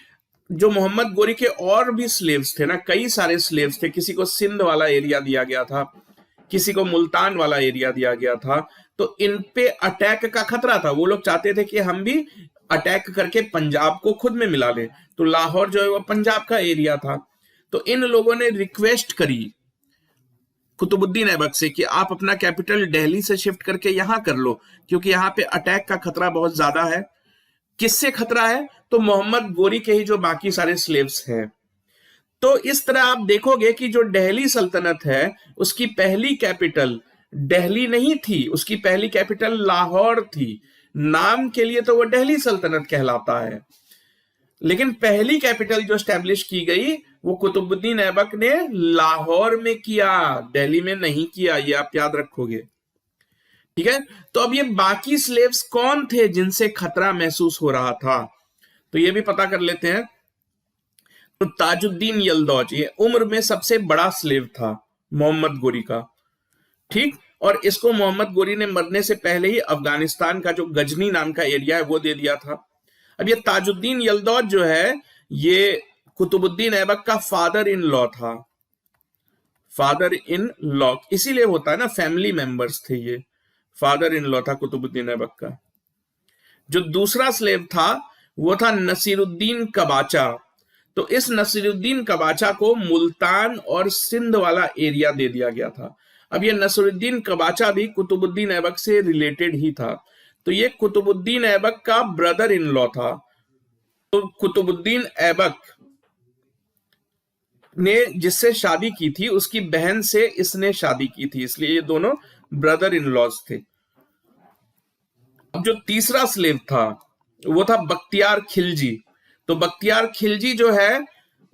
जो मोहम्मद गोरी के और भी स्लेव्स थे ना, कई सारे स्लेव्स थे, किसी को सिंध वाला एरिया दिया गया था, किसी को मुल्तान वाला एरिया दिया गया था। तो इन पे अटैक का खतरा था। वो लोग चाहते थे कि हम भी अटैक करके पंजाब को खुद में मिला ले। तो लाहौर जो है वो पंजाब का एरिया था। तो इन लोगों ने रिक्वेस्ट करी कुतुबुद्दीन ऐबक से कि आप अपना कैपिटल दिल्ली से शिफ्ट करके यहां कर लो, क्योंकि यहां पे अटैक का खतरा बहुत ज्यादा है। किससे खतरा है? तो मोहम्मद गोरी के ही जो बाकी सारे स्लेव्स हैं। तो इस तरह आप देखोगे कि जो दिल्ली सल्तनत है उसकी पहली कैपिटल दिल्ली नहीं थी, उसकी पहली कैपिटल लाहौर थी। नाम के लिए तो वो दिल्ली सल्तनत कहलाता है, लेकिन पहली कैपिटल जो स्टैब्लिश की गई वो कुतुबुद्दीन ऐबक ने लाहौर में किया, दिल्ली में नहीं किया। ये आप याद रखोगे, ठीक है। तो अब ये बाकी स्लेव्स कौन थे जिनसे खतरा महसूस हो रहा था? तो ये भी पता कर लेते हैं। तो ताजुद्दीन यल्दौज, ये उम्र में सबसे बड़ा स्लेव था मोहम्मद गोरी का, ठीक। और इसको मोहम्मद गोरी ने मरने से पहले ही अफगानिस्तान का जो गजनी नाम का एरिया है वो दे दिया था। अब ये ताजुद्दीन यल्दौज जो है, ये कुतुबुद्दीन ऐबक का फादर इन लॉ था, फादर इन लॉ इसीलिए होता है ना, फैमिली मेंबर्स थे ये, फादर इन लॉ था कुतुबुद्दीन ऐबक का। जो दूसरा स्लेव था वो था नसीरुद्दीन कबाचा। तो इस नसीरुद्दीन कबाचा को मुल्तान और सिंध वाला एरिया दे दिया गया था। अब ये नसीरुद्दीन कबाचा भी कुतुबुद्दीन ऐबक से रिलेटेड ही था। तो ये कुतुबुद्दीन ऐबक का ब्रदर इन लॉ था। तो कुतुबुद्दीन ऐबक ने जिससे शादी की थी उसकी बहन से इसने शादी की थी, इसलिए ये दोनों ब्रदर इन लॉज थे। अब जो तीसरा स्लेव था वो था बख्तियार खिलजी। तो बख्तियार खिलजी जो है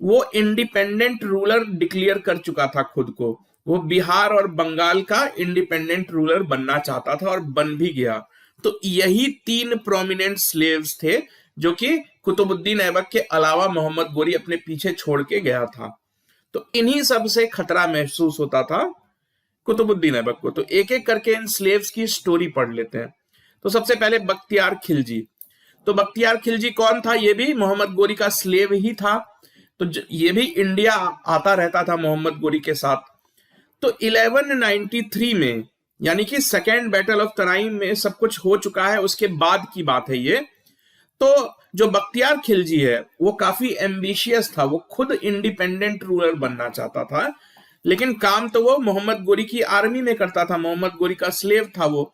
वो इंडिपेंडेंट रूलर डिक्लेयर कर चुका था खुद को। वो बिहार और बंगाल का इंडिपेंडेंट रूलर बनना चाहता था और बन भी गया। तो यही तीन प्रोमिनेंट स्लेव्स थे जो कि कुतुबुद्दीन ऐबक के अलावा मोहम्मद गोरी अपने पीछे छोड़ के गया था। तो इन्हीं सब से खतरा महसूस होता था कुतुबुद्दीन ऐबक को। तो एक एक करके इन स्लेव्स की स्टोरी पढ़ लेते हैं। तो सबसे पहले बख्तियार खिलजी। तो बख्तियार खिलजी कौन था? ये भी मोहम्मद गोरी का स्लेव ही था। तो ये भी इंडिया आता रहता था मोहम्मद गोरी के साथ। तो 1193 में, यानी कि सेकेंड बैटल ऑफ तराइन में सब कुछ हो चुका है, उसके बाद की बात है ये। तो जो बख्तियार खिलजी है वो काफी एम्बिशियस था, वो खुद इंडिपेंडेंट रूलर बनना चाहता था। लेकिन काम तो वो मोहम्मद गोरी की आर्मी में करता था, मोहम्मद गोरी का स्लेव था वो।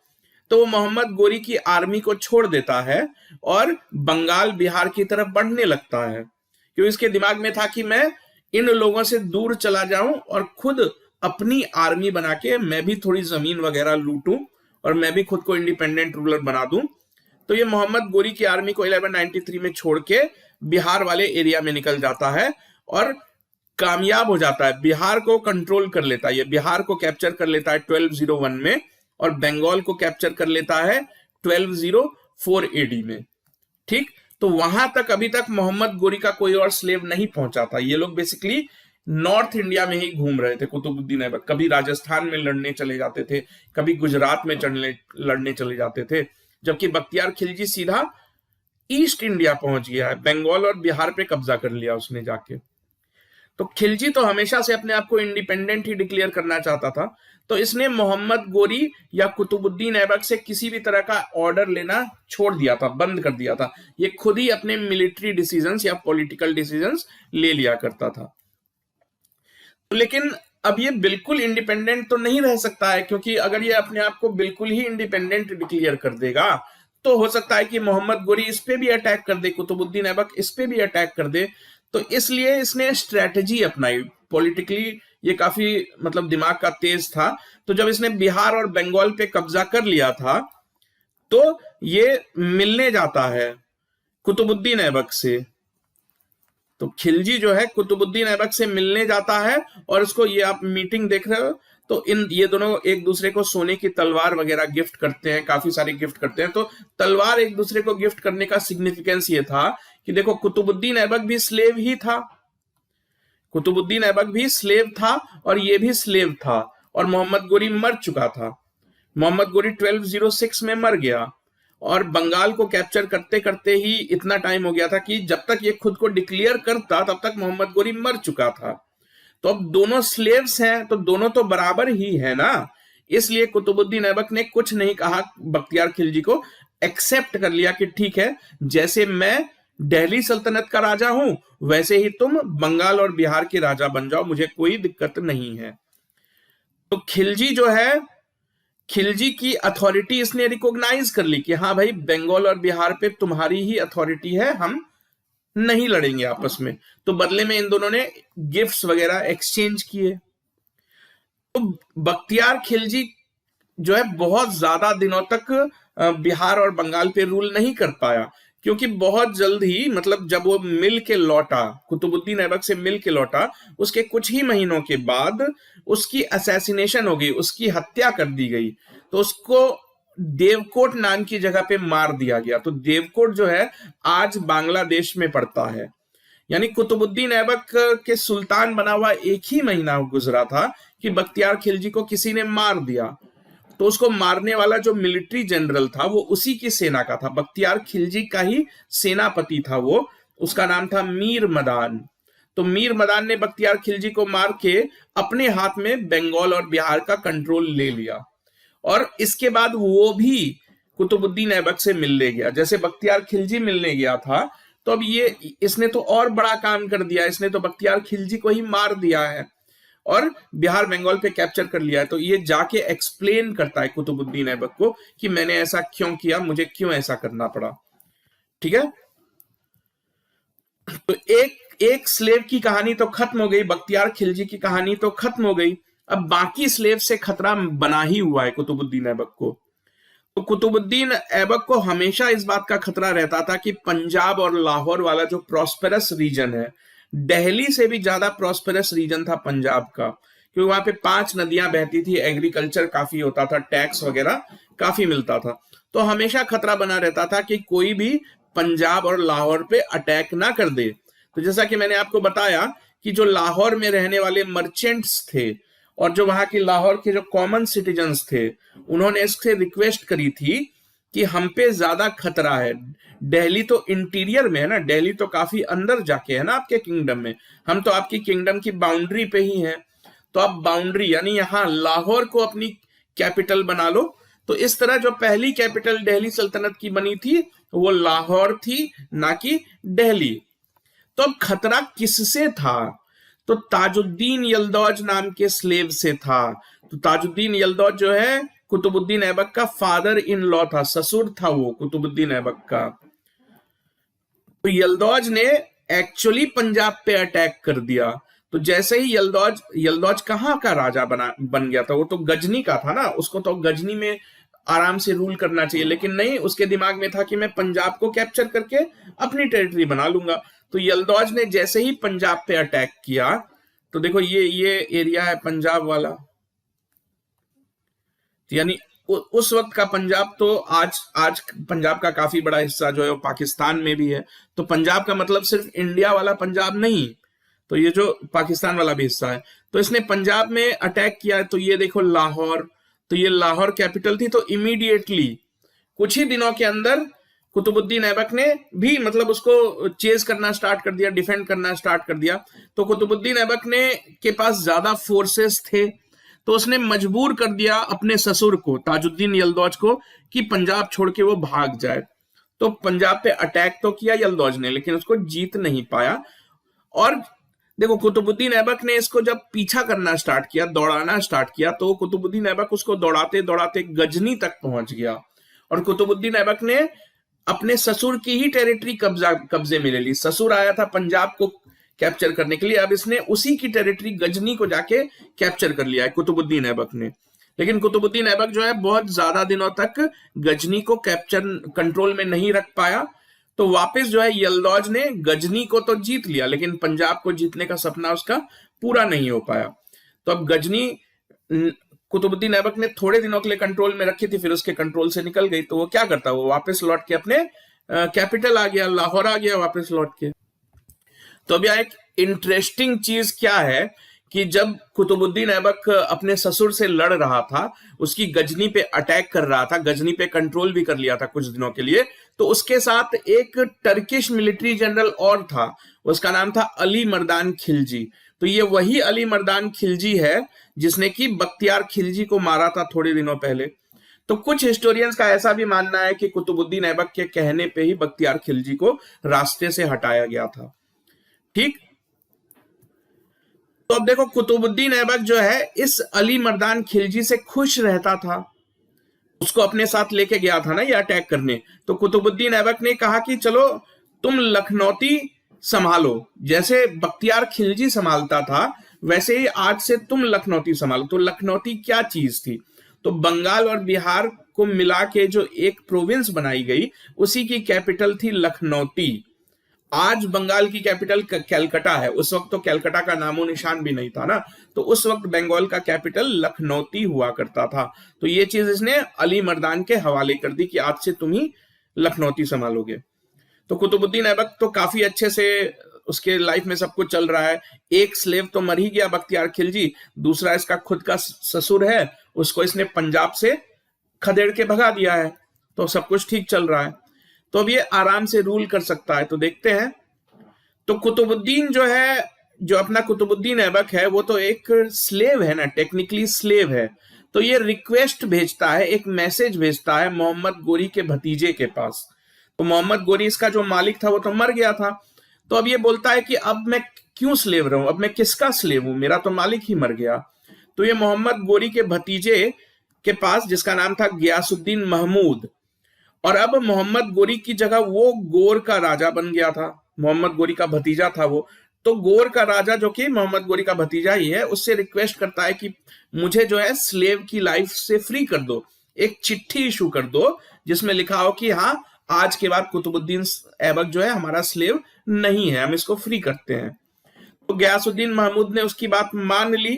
तो वो मोहम्मद गोरी की आर्मी को छोड़ देता है और बंगाल बिहार की तरफ बढ़ने लगता है, क्योंकि इसके दिमाग में था कि मैं इन लोगों से दूर चला जाऊं और खुद अपनी आर्मी बना के मैं भी थोड़ी जमीन वगैरह लूटूं और मैं भी खुद को इंडिपेंडेंट रूलर बना दूं। तो ये मोहम्मद गोरी की आर्मी को 1193 में छोड़ के बिहार वाले एरिया में निकल जाता है और कामयाब हो जाता है, बिहार को कंट्रोल कर लेता है, ये बिहार को कैप्चर कर लेता है 1201 में और बंगाल को कैप्चर कर लेता है 1204 एडी में। ठीक, तो वहां तक अभी तक मोहम्मद गोरी का कोई और स्लेव नहीं पहुंचा था। ये लोग बेसिकली नॉर्थ इंडिया में ही घूम रहे थे कुतुबुद्दीन ऐबक, कभी राजस्थान में लड़ने चले जाते थे, कभी गुजरात में लड़ने चले जाते थे, जबकि बख्तियार खिलजी सीधा ईस्ट इंडिया पहुंच गया है, बंगाल और बिहार पे कब्जा कर लिया उसने जाके। तो खिलजी तो हमेशा से अपने आप को इंडिपेंडेंट ही डिक्लेयर करना चाहता था, तो इसने मोहम्मद गोरी या कुतुबुद्दीन ऐबक से किसी भी तरह का ऑर्डर लेना छोड़ दिया था, बंद कर दिया था। ये खुद ही अपने मिलिट्री डिसीजंस या पॉलिटिकल डिसीजंस ले लिया करता था। लेकिन अब ये बिल्कुल इंडिपेंडेंट तो नहीं रह सकता है, क्योंकि अगर ये अपने आप को बिल्कुल ही इंडिपेंडेंट डिक्लेयर कर देगा तो हो सकता है कि मोहम्मद गोरी इस पे भी अटैक कर दे, कुतुबुद्दीन ऐबक इस पे भी अटैक कर दे। तो इसलिए इसने स्ट्रेटजी अपनाई पॉलिटिकली, ये काफी मतलब दिमाग का तेज था। तो जब इसने बिहार और बंगाल पे कब्जा कर लिया था तो ये मिलने जाता है कुतुबुद्दीन ऐबक से। तो खिलजी जो है कुतुबुद्दीन ऐबक से मिलने जाता है और उसको, ये आप मीटिंग देख रहे हो, तो ये दोनों एक दूसरे को सोने की तलवार वगैरह गिफ्ट करते हैं, काफी सारे गिफ्ट करते हैं। तो तलवार एक दूसरे को गिफ्ट करने का सिग्निफिकेंस ये था कि देखो कुतुबुद्दीन ऐबक भी स्लेव ही था, कुतुबुद्दीन ऐबक भी स्लेव था और ये भी स्लेव था, और मोहम्मद गोरी मर चुका था। मोहम्मद गोरी 1206 में मर गया और बंगाल को कैप्चर करते करते ही इतना टाइम हो गया था कि जब तक ये खुद को डिक्लेयर करता तब तक मोहम्मद गोरी मर चुका था। तो अब दोनों स्लेव्स हैं तो दोनों तो बराबर ही है ना, इसलिए कुतुबुद्दीन ऐबक ने कुछ नहीं कहा, बख्तियार खिलजी को एक्सेप्ट कर लिया कि ठीक है, जैसे मैं दिल्ली सल्तनत का राजा हूं वैसे ही तुम बंगाल और बिहार के राजा बन जाओ, मुझे कोई दिक्कत नहीं है। तो खिलजी जो है, खिलजी की अथॉरिटी इसने रिकॉग्नाइज कर ली कि हाँ भाई बंगाल और बिहार पे तुम्हारी ही अथॉरिटी है, हम नहीं लड़ेंगे आपस में। तो बदले में इन दोनों ने गिफ्ट्स वगैरह एक्सचेंज किए। तो बख्तियार खिलजी जो है बहुत ज्यादा दिनों तक बिहार और बंगाल पे रूल नहीं कर पाया, क्योंकि बहुत जल्द ही, मतलब जब वो मिल के लौटा, कुतुबुद्दीन ऐबक से मिल के लौटा, उसके कुछ ही महीनों के बाद उसकी असैसिनेशन हो गई, उसकी हत्या कर दी गई। तो उसको देवकोट नाम की जगह पे मार दिया गया। तो देवकोट जो है आज बांग्लादेश में पड़ता है। यानी कुतुबुद्दीन ऐबक के सुल्तान बना हुआ एक ही महीना गुजरा था कि बख्तियार खिलजी को किसी ने मार दिया। तो उसको मारने वाला जो मिलिट्री जनरल था वो उसी की सेना का था, बख्तियार खिलजी का ही सेनापति था वो, उसका नाम था मीर मदान। तो मीर मदान ने बख्तियार खिलजी को मार के अपने हाथ में बंगाल और बिहार का कंट्रोल ले लिया, और इसके बाद वो भी कुतुबुद्दीन ऐबक से मिलने गया। जैसे बख्तियार खिलजी मिलने गया था, तो अब ये इसने तो और बड़ा काम कर दिया, इसने तो बख्तियार खिलजी को ही मार दिया है और बिहार बंगाल पे कैप्चर कर लिया है। तो ये जाके एक्सप्लेन करता है कुतुबुद्दीन ऐबक को कि मैंने ऐसा क्यों किया, मुझे क्यों ऐसा करना पड़ा। ठीक है, तो एक स्लेव की कहानी तो खत्म हो गई, बख्तियार खिलजी की कहानी तो खत्म हो गई। अब बाकी स्लेव से खतरा बना ही हुआ है कुतुबुद्दीन ऐबक को। तो कुतुबुद्दीन ऐबक को हमेशा इस बात का खतरा रहता था कि पंजाब और लाहौर वाला जो प्रॉस्पेरस रीजन है, दिल्ली से भी ज्यादा प्रॉस्पेरस रीजन था पंजाब का, क्योंकि वहां पे 5 नदियां बहती थी, एग्रीकल्चर काफी होता था, टैक्स वगैरह काफी मिलता था। तो हमेशा खतरा बना रहता था कि कोई भी पंजाब और लाहौर पे अटैक ना कर दे। तो जैसा कि मैंने आपको बताया कि जो लाहौर में रहने वाले मर्चेंट्स थे और जो वहां के लाहौर के जो कॉमन सिटीजन्स थे, उन्होंने इससे रिक्वेस्ट करी थी कि हम पे ज्यादा खतरा है, दिल्ली तो इंटीरियर में है ना, दिल्ली तो काफी अंदर जाके है ना आपके किंगडम में, हम तो आपकी किंगडम की बाउंड्री पे ही हैं, तो आप बाउंड्री यानी यहाँ लाहौर को अपनी कैपिटल बना लो। तो इस तरह जो पहली कैपिटल दिल्ली सल्तनत की बनी थी वो लाहौर थी, ना कि दिल्ली। तो अब खतरा किससे था? तो ताजुद्दीन यल्दौज नाम के स्लेव से था। तो ताजुद्दीन यल्दौज जो है कुतुबुद्दीन ऐबक का फादर इन लॉ था, ससुर था वो कुतुबुद्दीन ऐबक का। तो यल्दौज ने एक्चुअली पंजाब पे अटैक कर दिया। तो जैसे ही यल्दौज कहाँ का राजा बन गया था, वो तो गजनी का था ना, उसको तो गजनी में आराम से रूल करना चाहिए, लेकिन नहीं, उसके दिमाग में था कि मैं पंजाब को कैप्चर करके अपनी टेरिटरी बना लूंगा। तो यल्दौज ने जैसे ही पंजाब पे अटैक किया, तो देखो ये एरिया है पंजाब वाला, यानी उस वक्त का पंजाब, तो आज पंजाब का काफी बड़ा हिस्सा जो है वो पाकिस्तान में भी है। तो पंजाब का मतलब सिर्फ इंडिया वाला पंजाब नहीं, तो ये जो पाकिस्तान वाला भी हिस्सा है। तो इसने पंजाब में अटैक किया। तो ये देखो लाहौर, तो ये लाहौर कैपिटल थी। तो इमीडिएटली कुछ ही दिनों के अंदर कुतुबुद्दीन ऐबक ने भी मतलब उसको चेज करना स्टार्ट कर दिया, डिफेंड करना स्टार्ट कर दिया। तो कुतुबुद्दीन ऐबक ने के पास ज्यादा फोर्सेस थे, तो उसने मजबूर कर दिया अपने ससुर को, ताजुद्दीन यल्दौज को, कि पंजाब छोड़ के वो भाग जाए। तो पंजाब पे अटैक तो किया यल्दौज ने, लेकिन उसको जीत नहीं पाया। और देखो कुतुबुद्दीन ऐबक ने इसको जब पीछा करना स्टार्ट किया, दौड़ाना स्टार्ट किया, तो कुतुबुद्दीन ऐबक उसको दौड़ाते दौड़ाते गजनी तक पहुंच गया। और कुतुबुद्दीन ऐबक ने अपने ससुर की ही टेरिटरी कब्जे में ले ली। ससुर आया था पंजाब को कैप्चर करने के लिए, अब इसने उसी की टेरिटरी गजनी को जाके कैप्चर कर लिया है कुतुबुद्दीन ऐबक ने। लेकिन कुतुबुद्दीन ऐबक जो है बहुत ज्यादा दिनों तक गजनी को कैप्चर कंट्रोल में नहीं रख पाया। तो वापस जो है यल्दौज ने गजनी को तो जीत लिया, लेकिन पंजाब को जीतने का सपना उसका पूरा नहीं हो पाया। तो अब गजनी कुतुबुद्दीन ऐबक ने थोड़े दिनों के लिए कंट्रोल में रखी थी, फिर उसके कंट्रोल से निकल गई। तो वो क्या करता, वो वापस लौट के अपने कैपिटल आ गया, लाहौर आ गया वापस लौट के। तो अब यहाँ एक इंटरेस्टिंग चीज क्या है कि जब कुतुबुद्दीन ऐबक अपने ससुर से लड़ रहा था, उसकी गजनी पे अटैक कर रहा था, गजनी पे कंट्रोल भी कर लिया था कुछ दिनों के लिए, तो उसके साथ एक टर्किश मिलिट्री जनरल और था, उसका नाम था अली मर्दान खिलजी। तो ये वही अली मर्दान खिलजी है जिसने कि बख्तियार खिलजी को मारा था थोड़े दिनों पहले। तो कुछ हिस्टोरियंस का ऐसा भी मानना है कि कुतुबुद्दीन ऐबक के कहने पे ही बख्तियार खिलजी को रास्ते से हटाया गया था। ठीक, तो अब देखो कुतुबुद्दीन ऐबक जो है इस अली मर्दान खिलजी से खुश रहता था, उसको अपने साथ लेके गया था ना ये अटैक करने। तो कुतुबुद्दीन ऐबक ने कहा कि चलो तुम लखनौती संभालो, जैसे बख्तियार खिलजी संभालता था वैसे ही आज से तुम लखनौती संभालो। तो लखनौती क्या चीज थी, तो बंगाल और बिहार को मिला के जो एक प्रोविंस बनाई गई उसी की कैपिटल थी लखनौती। आज बंगाल की कैपिटल कैलकाटा है, उस वक्त तो कैलकाटा का नामो निशान भी नहीं था ना, तो उस वक्त बंगाल का कैपिटल लखनौती हुआ करता था। तो ये चीज इसने अली मर्दान के हवाले कर दी कि आज से तुम ही लखनौती संभालोगे। तो कुतुबुद्दीन ऐबक तो काफी अच्छे से उसके लाइफ में सब कुछ चल रहा है। एक स्लेव तो मर ही गया बख्तियार खिलजी, दूसरा इसका खुद का ससुर है, उसको इसने पंजाब से खदेड़ के भगा दिया है, तो सब कुछ ठीक चल रहा है। तो अब ये आराम से रूल कर सकता है। तो देखते हैं, तो कुतुबुद्दीन जो है, जो अपना कुतुबुद्दीन ऐबक है, वो तो एक स्लेव है ना, टेक्निकली स्लेव है। तो ये रिक्वेस्ट भेजता है, एक मैसेज भेजता है मोहम्मद गोरी के भतीजे के पास। तो मोहम्मद गोरी इसका जो मालिक था वो तो मर गया था, तो अब ये बोलता है कि अब मैं क्यों स्लेव रहूं, अब मैं किसका स्लेव हूं, मेरा तो मालिक ही मर गया। तो ये मोहम्मद गोरी के भतीजे के पास, जिसका नाम था गियासुद्दीन महमूद, और अब मोहम्मद गोरी की जगह वो गोर का राजा बन गया था, मोहम्मद गोरी का भतीजा था वो। तो गोर का राजा जो कि मोहम्मद गोरी का भतीजा ही है, उससे रिक्वेस्ट करता है कि मुझे जो है स्लेव की लाइफ से फ्री कर दो, एक चिट्ठी इशू कर दो जिसमें लिखा हो कि हाँ आज के बाद कुतुबुद्दीन ऐबक जो है हमारा स्लेव नहीं है, हम इसको फ्री करते हैं। तो गयासुद्दीन महमूद ने उसकी बात मान ली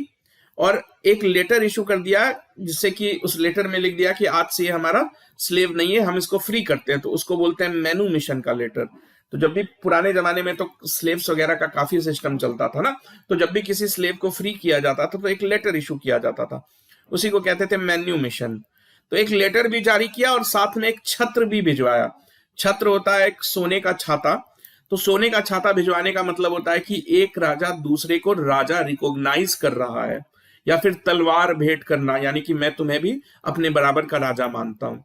और एक लेटर इशू कर दिया, जिससे कि उस लेटर में लिख दिया कि आज से ये हमारा स्लेव नहीं है, हम इसको फ्री करते हैं। तो उसको बोलते हैं मेनू मिशन का लेटर। तो जब भी पुराने जमाने में तो स्लेव्स वगैरह का काफी सिस्टम चलता था ना, तो जब भी किसी स्लेव को फ्री किया जाता था तो एक लेटर इशू किया जाता था, उसी को कहते थे मेन्यू मिशन। तो एक लेटर भी जारी किया और साथ में एक छत्र भी भिजवाया। छत्र होता है एक सोने का छाता। तो सोने का छाता भिजवाने का मतलब होता है कि एक राजा दूसरे को राजा रिकॉग्नाइज कर रहा है, या फिर तलवार भेंट करना, यानी कि मैं तुम्हें भी अपने बराबर का राजा मानता हूं।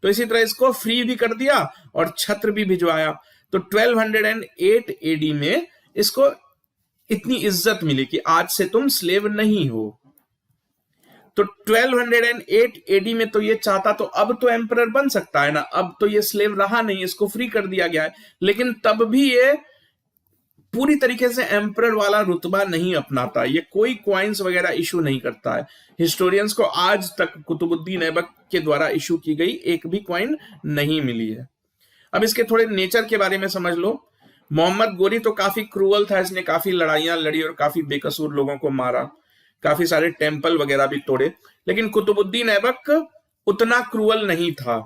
तो इसी तरह इसको फ्री भी कर दिया और छत्र भी भिजवाया। तो 1208 एडी में इसको इतनी इज्जत मिली कि आज से तुम स्लेव नहीं हो। तो 1208 एडी में तो ये चाहता तो अब तो एम्परर बन सकता है ना, अब तो ये स्लेव रहा नहीं, इसको फ्री कर दिया गया है, लेकिन तब भी ये पूरी तरीके से एम्परर वाला रुतबा नहीं अपनाता, ये कोई क्वाइंस वगैरह इशू नहीं करता है। हिस्टोरियंस को आज तक कुतुबुद्दीन ऐबक के द्वारा इशू की गई एक भी क्वाइन नहीं मिली है। अब इसके थोड़े नेचर के बारे में समझ लो। मोहम्मद गोरी तो काफी क्रूअल था, इसने काफी लड़ाइयां लड़ी और काफी बेकसूर लोगों को मारा, काफी सारे टेम्पल वगैरह भी तोड़े, लेकिन कुतुबुद्दीन ऐबक उतना क्रूअल नहीं था।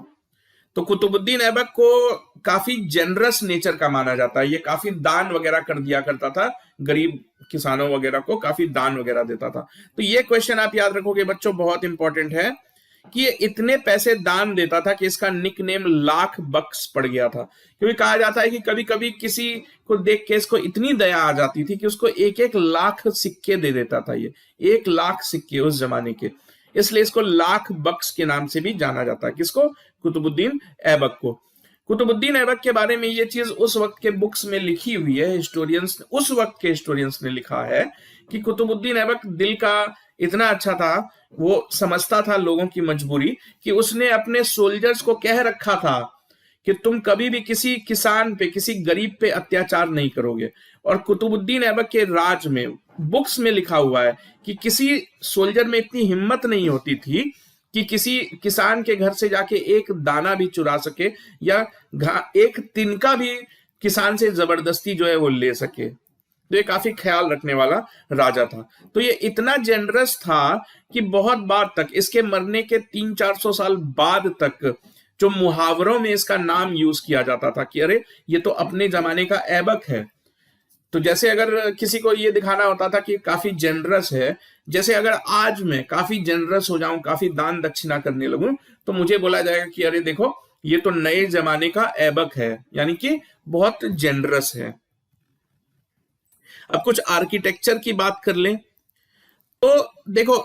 तो कुतुबुद्दीन ऐबक को काफी जेनरस नेचर का माना जाता है, ये काफी दान वगैरह कर दिया करता था, गरीब किसानों वगैरह को काफी दान वगैरह देता था। तो ये क्वेश्चन आप याद रखोगे बच्चों, बहुत इंपॉर्टेंट है कि ये इतने पैसे दान देता था कि इसका निकनेम लाख बक्स पड़ गया था, क्योंकि कहा जाता है कि कभी कभी किसी को देख के इसको इतनी दया आ जाती थी कि उसको 1-1 लाख सिक्के दे देता था, ये 1 लाख सिक्के उस जमाने के, इसलिए इसको लाख बक्स के नाम से भी जाना जाता है। किसको? कुतुबुद्दीन ऐबक को। कुतुबुद्दीन ऐबक के बारे में ये चीज उस वक्त के बुक्स में लिखी हुई है, हिस्टोरियंस, उस वक्त के हिस्टोरियंस ने लिखा है कि कुतुबुद्दीन ऐबक दिल का इतना अच्छा था, वो समझता था लोगों की मजबूरी, कि उसने अपने सोल्जर्स को कह रखा था कि तुम कभी भी किसी किसान पे, किसी गरीब पे अत्याचार नहीं करोगे। और कुतुबुद्दीन ऐबक के राज में बुक्स में लिखा हुआ है कि किसी सोल्जर में इतनी हिम्मत नहीं होती थी कि किसी किसान के घर से जाके एक दाना भी चुरा सके या एक तिनका भी किसान से जबरदस्ती जो है वो ले सके। तो ये काफी ख्याल रखने वाला राजा था। तो ये इतना जेनरस था कि बहुत बार तक, इसके मरने के 300-400 साल बाद तक, जो मुहावरों में इसका नाम यूज किया जाता था कि अरे ये तो अपने जमाने का ऐबक है। तो जैसे अगर किसी को ये दिखाना होता था कि काफी जेनरस है, जैसे अगर आज मैं काफी जेनरस हो जाऊं, काफी दान दक्षिणा करने लगूं, तो मुझे बोला जाएगा कि अरे देखो ये तो नए जमाने का ऐबक है, यानी कि बहुत जेनरस है। अब कुछ आर्किटेक्चर की बात कर लें तो देखो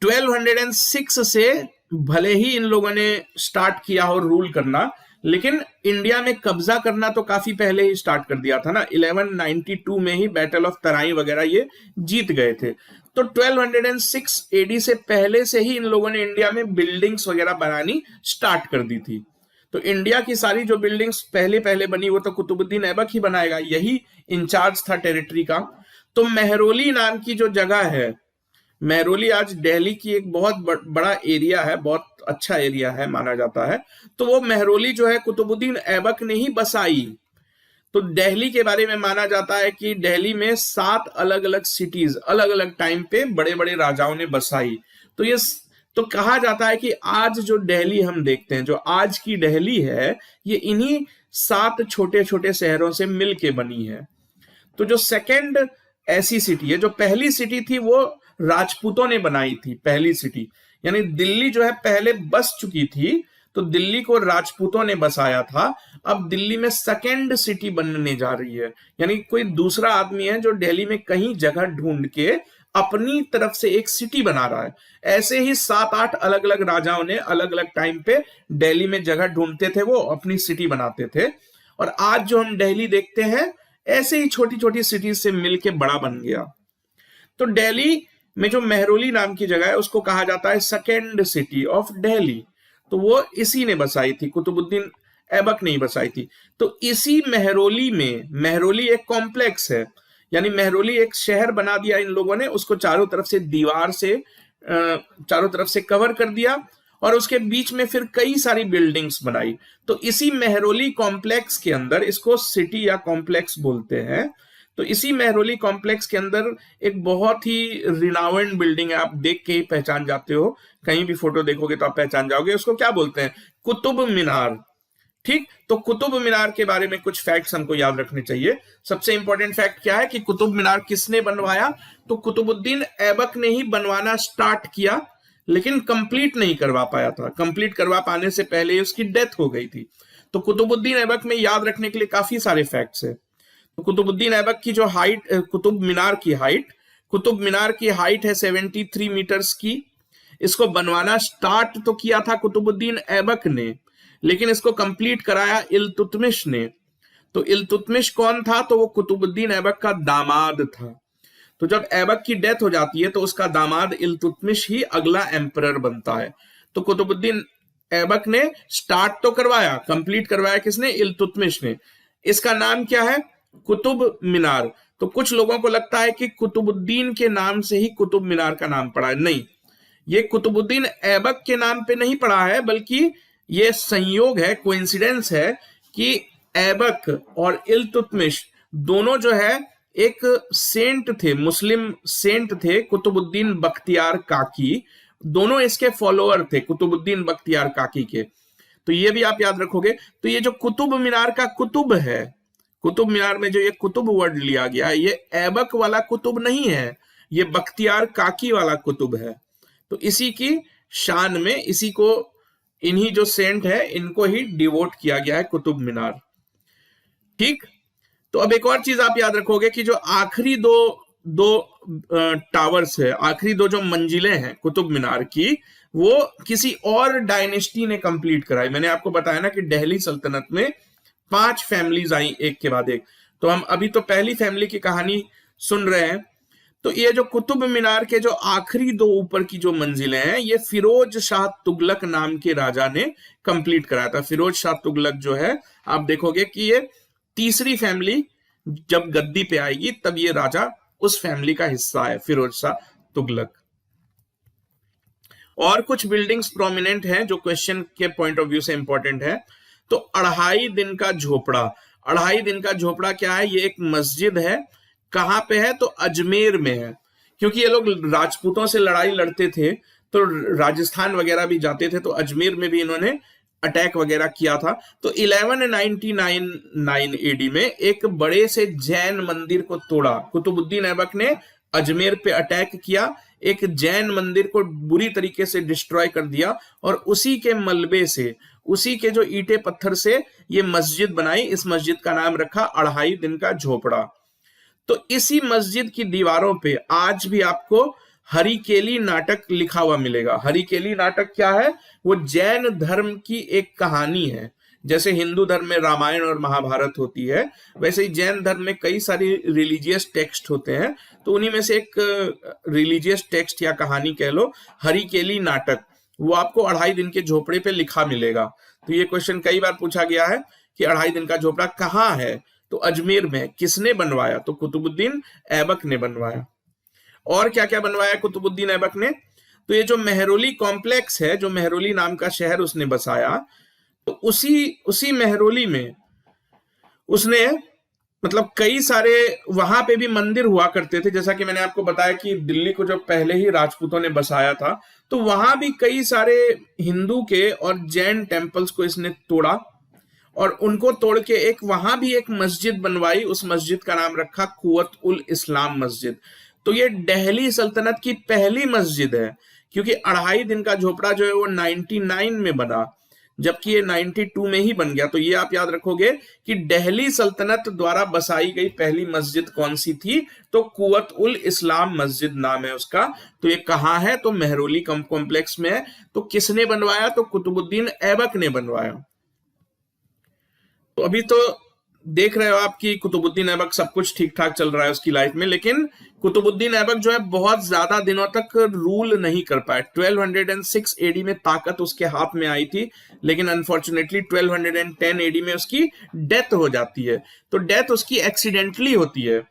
1206 से भले ही इन लोगों ने स्टार्ट किया हो रूल करना, लेकिन इंडिया में कब्जा करना तो काफी पहले ही स्टार्ट कर दिया था ना। 1192 में ही बैटल ऑफ तराई वगैरह ये जीत गए थे। तो 1206 एडी से पहले से ही इन लोगों ने इंडिया में बिल्डिंग्स वगैरह बनानी स्टार्ट कर दी थी। तो इंडिया की सारी जो बिल्डिंग्स पहले पहले बनी वो तो कुतुबुद्दीन ऐबक ही बनाएगा, यही इंचार्ज था टेरिटरी का। तो मेहरौली नाम की जो जगह है, मेहरौली आज दिल्ली की एक बहुत बड़ा एरिया है, बहुत अच्छा एरिया है माना जाता है। तो वो मेहरौली जो है कुतुबुद्दीन ऐबक ने ही बसाई। तो दिल्ली के बारे में माना जाता है कि दिल्ली में 7 अलग अलग सिटीज अलग अलग टाइम पे बड़े बड़े राजाओं ने बसाई। तो ये तो कहा जाता है कि आज जो दिल्ली हम देखते हैं, जो आज की दिल्ली है, ये इन्हीं 7 छोटे छोटे शहरों से मिलके बनी है। तो जो सेकंड ऐसी सिटी है, जो पहली सिटी थी वो राजपूतों ने बनाई थी, पहली सिटी, यानी दिल्ली जो है पहले बस चुकी थी, तो दिल्ली को राजपूतों ने बसाया था। अब दिल्ली में सेकंड सिटी बनने जा रही है, यानी कोई दूसरा आदमी है जो दिल्ली में कहीं जगह ढूंढ के अपनी तरफ से एक सिटी बना रहा है। ऐसे ही 7-8 अलग अलग राजाओं ने अलग अलग टाइम पे दिल्ली में जगह ढूंढते थे, वो अपनी सिटी बनाते थे। और आज जो हम दिल्ली देखते हैं, ऐसे ही छोटी छोटी सिटीज से मिलके बड़ा बन गया। तो दिल्ली में जो मेहरौली नाम की जगह है उसको कहा जाता है सेकेंड सिटी ऑफ दिल्ली। तो वो इसी ने बसाई थी, कुतुबुद्दीन ऐबक ने ही बसाई थी। तो इसी मेहरौली में, मेहरौली एक कॉम्प्लेक्स है, यानी मेहरौली एक शहर बना दिया इन लोगों ने, उसको चारों तरफ से दीवार से चारों तरफ से कवर कर दिया और उसके बीच में फिर कई सारी बिल्डिंग्स बनाई। तो इसी मेहरौली कॉम्प्लेक्स के अंदर, इसको सिटी या कॉम्प्लेक्स बोलते हैं, तो इसी मेहरौली कॉम्प्लेक्स के अंदर एक बहुत ही रिनाउंड बिल्डिंग है, आप देख के ही पहचान जाते हो, कहीं भी फोटो देखोगे तो आप पहचान जाओगे। उसको क्या बोलते हैं? कुतुब मीनार। ठीक, तो कुतुब मीनार के बारे में कुछ फैक्ट्स हमको याद रखने चाहिए। सबसे इंपॉर्टेंट फैक्ट क्या है कि कुतुब मीनार किसने बनवाया? तो कुतुबुद्दीन ऐबक ने ही बनवाना स्टार्ट किया, लेकिन कंप्लीट नहीं करवा पाया था। कंप्लीट करवा पाने से पहले ही उसकी डेथ हो गई थी। तो कुतुबुद्दीन ऐबक में याद रखने के लिए काफी सारे फैक्ट्स है। तो कुतुबुद्दीन ऐबक की जो हाइट, कुतुब मीनार की हाइट है 73 मीटर्स की। इसको बनवाना स्टार्ट तो किया था कुतुबुद्दीन ऐबक ने, लेकिन इसको कंप्लीट कराया इल्तुतमिश ने। तो इल्तुतमिश कौन था? तो वो कुतुबुद्दीन ऐबक का दामाद था। तो जब ऐबक की डेथ हो जाती है तो उसका दामाद इल्तुतमिश ही अगला एम्परर बनता है। तो कुतुबुद्दीन ऐबक ने स्टार्ट तो करवाया, कंप्लीट करवाया किसने? इल्तुतमिश ने। इसका नाम क्या है? कुतुब मीनार। तो कुछ लोगों को लगता है कि कुतुबुद्दीन के नाम से ही कुतुब मीनार का नाम पड़ा है। नहीं, ये कुतुबुद्दीन ऐबक के नाम पे नहीं पड़ा है, बल्कि ये संयोग है, कोइंसिडेंस है कि ऐबक और इल्तुतमिश दोनों जो है एक सेंट थे, मुस्लिम सेंट थे, कुतुबुद्दीन बख्तियार काकी। दोनों इसके फॉलोअर थे, कुतुबुद्दीन बख्तियार काकी के। तो ये भी आप याद रखोगे। तो ये जो कुतुब मीनार का कुतुब है, कुतुब मीनार में जो ये कुतुब वर्ड लिया गया, ये ऐबक वाला कुतुब नहीं है, ये बख्तियार काकी वाला कुतुब है। तो इसी की शान में, इसी को, इन्हीं जो सेंट है इनको ही डिवोट किया गया है कुतुब मीनार। ठीक। तो अब एक और चीज आप याद रखोगे कि जो आखिरी दो दो टावर्स है, आखिरी दो जो मंजिलें हैं कुतुब मीनार की, वो किसी और डायनेस्टी ने कंप्लीट कराई। मैंने आपको बताया ना कि दिल्ली सल्तनत में 5 फैमिलीज आई एक के बाद एक। तो हम अभी तो पहली फैमिली की कहानी सुन रहे हैं। तो ये जो कुतुब मीनार के जो आखिरी दो ऊपर की जो मंजिलें हैं, ये फिरोज शाह तुगलक नाम के राजा ने कंप्लीट कराया था। फिरोज शाह तुगलक जो है, आप देखोगे कि ये तीसरी फैमिली जब गद्दी पे आएगी तब ये राजा उस फैमिली का हिस्सा है, फिरोज शाह तुगलक। और कुछ बिल्डिंग्स प्रोमिनेंट हैं जो क्वेश्चन के पॉइंट ऑफ व्यू से इंपॉर्टेंट है। तो अढ़ाई दिन का झोपड़ा, अढ़ाई दिन का झोपड़ा क्या है? ये एक मस्जिद है। कहां पे है? तो अजमेर में है। क्योंकि ये लोग राजपूतों से लड़ाई लड़ते थे तो राजस्थान वगैरह भी जाते थे, तो अजमेर में भी इन्होंने अटैक वगैरह किया था। तो 1199 एडी में एक बड़े से जैन मंदिर को तोड़ा। कुतुबुद्दीन ऐबक ने अजमेर पे अटैक किया, एक जैन मंदिर को बुरी तरीके से डिस्ट्रॉय कर दिया, और उसी के मलबे से, उसी के जो ईंटे पत्थर से ये मस्जिद बनाई। इस मस्जिद का नाम रखा अढ़ाई दिन का झोपड़ा। तो इसी मस्जिद की दीवारों पे आज भी आपको हरिकेली नाटक लिखा हुआ मिलेगा। हरिकेली नाटक क्या है? वो जैन धर्म की एक कहानी है। जैसे हिंदू धर्म में रामायण और महाभारत होती है, वैसे ही जैन धर्म में कई सारी रिलीजियस टेक्स्ट होते हैं। तो उन्हीं में से एक रिलीजियस टेक्स्ट या कहानी कह लो, हरिकेली नाटक, वो आपको अढ़ाई दिन के झोपड़े पे लिखा मिलेगा। तो ये क्वेश्चन कई बार पूछा गया है कि अढ़ाई दिन का झोपड़ा कहाँ है? तो अजमेर में। किसने बनवाया? तो कुतुबुद्दीन ऐबक ने बनवाया। और क्या क्या बनवाया कुतुबुद्दीन ऐबक ने? तो ये जो मेहरौली कॉम्प्लेक्स है, जो मेहरौली नाम का शहर उसने बसाया, तो उसी मेहरौली में उसने, मतलब कई सारे वहां पे भी मंदिर हुआ करते थे। जैसा कि मैंने आपको बताया कि दिल्ली को जब पहले ही राजपूतों ने बसाया था, तो वहां भी कई सारे हिंदू के और जैन टेम्पल्स को इसने तोड़ा, और उनको तोड़ के एक वहां भी एक मस्जिद बनवाई। उस मस्जिद का नाम रखा कुव्वत उल इस्लाम मस्जिद। तो ये दिल्ली सल्तनत की पहली मस्जिद है, क्योंकि अढ़ाई दिन का झोपड़ा जो है वो 99 में बना, जबकि ये 92 में ही बन गया। तो ये आप याद रखोगे कि दिल्ली सल्तनत द्वारा बसाई गई पहली मस्जिद कौन सी थी? तो कुव्वत उल इस्लाम मस्जिद नाम है उसका। तो ये कहाँ है? तो मेहरौली कॉम्प्लेक्स में है। तो किसने बनवाया? तो कुतुबुद्दीन ऐबक ने बनवाया। तो अभी तो देख रहे हो आप कि कुतुबुद्दीन ऐबक सब कुछ ठीक ठाक चल रहा है उसकी लाइफ में, लेकिन कुतुबुद्दीन ऐबक जो है बहुत ज्यादा दिनों तक रूल नहीं कर पाया। 1206 एडी में ताकत उसके हाथ में आई थी, लेकिन अनफॉर्चुनेटली 1210 एडी में उसकी डेथ हो जाती है। तो डेथ उसकी एक्सीडेंटली होती है।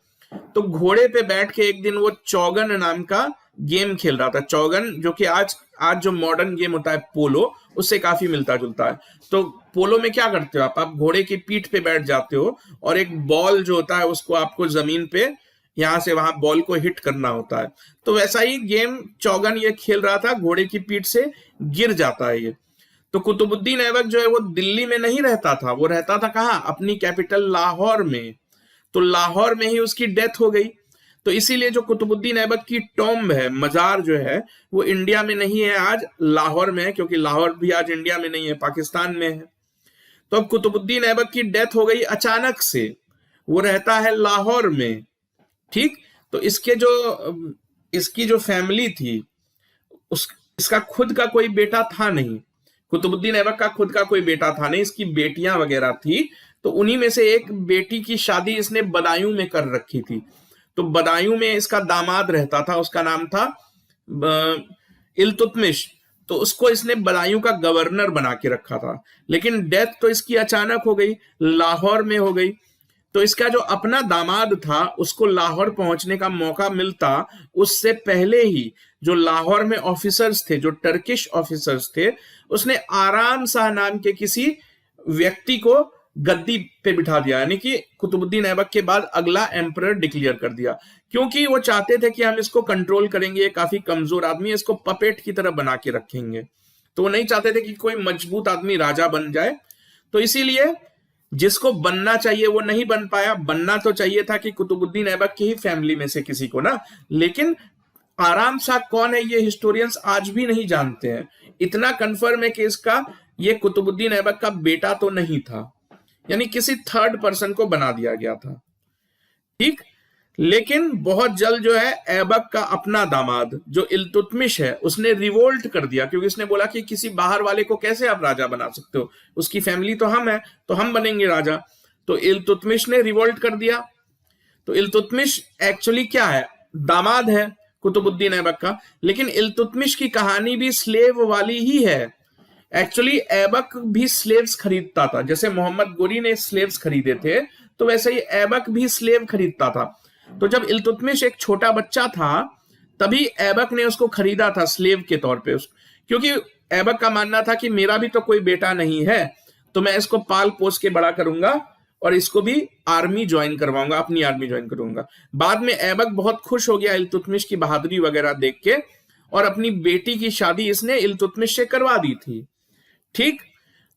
तो घोड़े पे बैठ के एक दिन वो चौगन नाम का गेम खेल रहा था। चौगन जो कि आज जो मॉडर्न गेम होता है पोलो, उससे काफी मिलता जुलता है। तो पोलो में क्या करते हो आप घोड़े की पीठ पे बैठ जाते हो, और एक बॉल जो होता है उसको आपको जमीन पे यहां से वहां बॉल को हिट करना होता है। तो वैसा ही गेम चौगन ये खेल रहा था, घोड़े की पीठ से गिर जाता है ये। तो कुतुबुद्दीन ऐबक जो है वो दिल्ली में नहीं रहता था, वो रहता था कहाँ? अपनी कैपिटल लाहौर में। तो लाहौर में ही उसकी डेथ हो गई। तो इसीलिए जो कुतुबुद्दीन ऐबक की टॉम्ब है, मजार जो है, वो इंडिया में नहीं है, आज लाहौर में है, क्योंकि लाहौर भी आज इंडिया में नहीं है, पाकिस्तान में है। तो अब कुतुबुद्दीन ऐबक की डेथ हो गई अचानक से, वो रहता है लाहौर में। ठीक। तो इसकी जो फैमिली थी, इसका खुद का कोई बेटा था नहीं। कुतुबुद्दीन ऐबक का खुद का कोई बेटा था नहीं, इसकी बेटियां वगैरह थी, तो उन्हीं में से एक बेटी की शादी इसने बदायूं में कर रखी थी। तो बदायूं में इसका दामाद रहता था, उसका नाम था इल्तुतमिश। तो उसको इसने बदायूं का गवर्नर बना के रखा था, लेकिन डेथ तो इसकी अचानक हो गई, लाहौर में हो गई। तो इसका जो अपना दामाद था उसको लाहौर पहुंचने का मौका मिलता उससे पहले ही जो लाहौर में ऑफिसर्स थे, जो टर्किश ऑफिसर्स थे, उसने आराम शाह नाम के किसी व्यक्ति को गद्दी पे बिठा दिया, यानी कि कुतुबुद्दीन ऐबक के बाद अगला एम्परर डिक्लेयर कर दिया, क्योंकि वो चाहते थे कि हम इसको कंट्रोल करेंगे, ये काफी कमजोर आदमी है, इसको पपेट की तरह बना के रखेंगे। तो वो नहीं चाहते थे कि कोई मजबूत आदमी राजा बन जाए। तो इसीलिए जिसको बनना चाहिए वो नहीं बन पाया। बनना तो चाहिए था कि कुतुबुद्दीन ऐबक की ही फैमिली में से किसी को ना, लेकिन आराम शाह कौन है ये हिस्टोरियंस आज भी नहीं जानते हैं। इतना कंफर्म है कि इसका ये कुतुबुद्दीन ऐबक का बेटा तो नहीं था, यानी किसी थर्ड पर्सन को बना दिया गया था। ठीक, लेकिन बहुत जल्द जो है ऐबक का अपना दामाद जो इल्तुतमिश है उसने रिवोल्ट कर दिया, क्योंकि उसने बोला कि किसी बाहर वाले को कैसे आप राजा बना सकते हो, उसकी फैमिली तो हम है, तो हम बनेंगे राजा। तो इल्तुतमिश ने रिवोल्ट कर दिया। तो इल्तुतमिश एक्चुअली क्या है, दामाद है कुतुबुद्दीन ऐबक का, लेकिन इल्तुतमिश की कहानी भी स्लेव वाली ही है। एक्चुअली ऐबक भी स्लेव्स खरीदता था, जैसे मोहम्मद गोरी ने स्लेव्स खरीदे थे, तो वैसे ही ऐबक भी स्लेव खरीदता था। तो जब इल्तुतमिश एक छोटा बच्चा था तभी ऐबक ने उसको खरीदा था स्लेव के तौर पे, क्योंकि ऐबक का मानना था कि मेरा भी तो कोई बेटा नहीं है, तो मैं इसको पाल पोस के बड़ा करूंगा और इसको भी आर्मी ज्वाइन करवाऊंगा, अपनी आर्मी ज्वाइन करूंगा। बाद में ऐबक बहुत खुश हो गया इल्तुतमिश की बहादुरी वगैरह देख के, और अपनी बेटी की शादी इसने इल्तुतमिश से करवा दी थी। ठीक,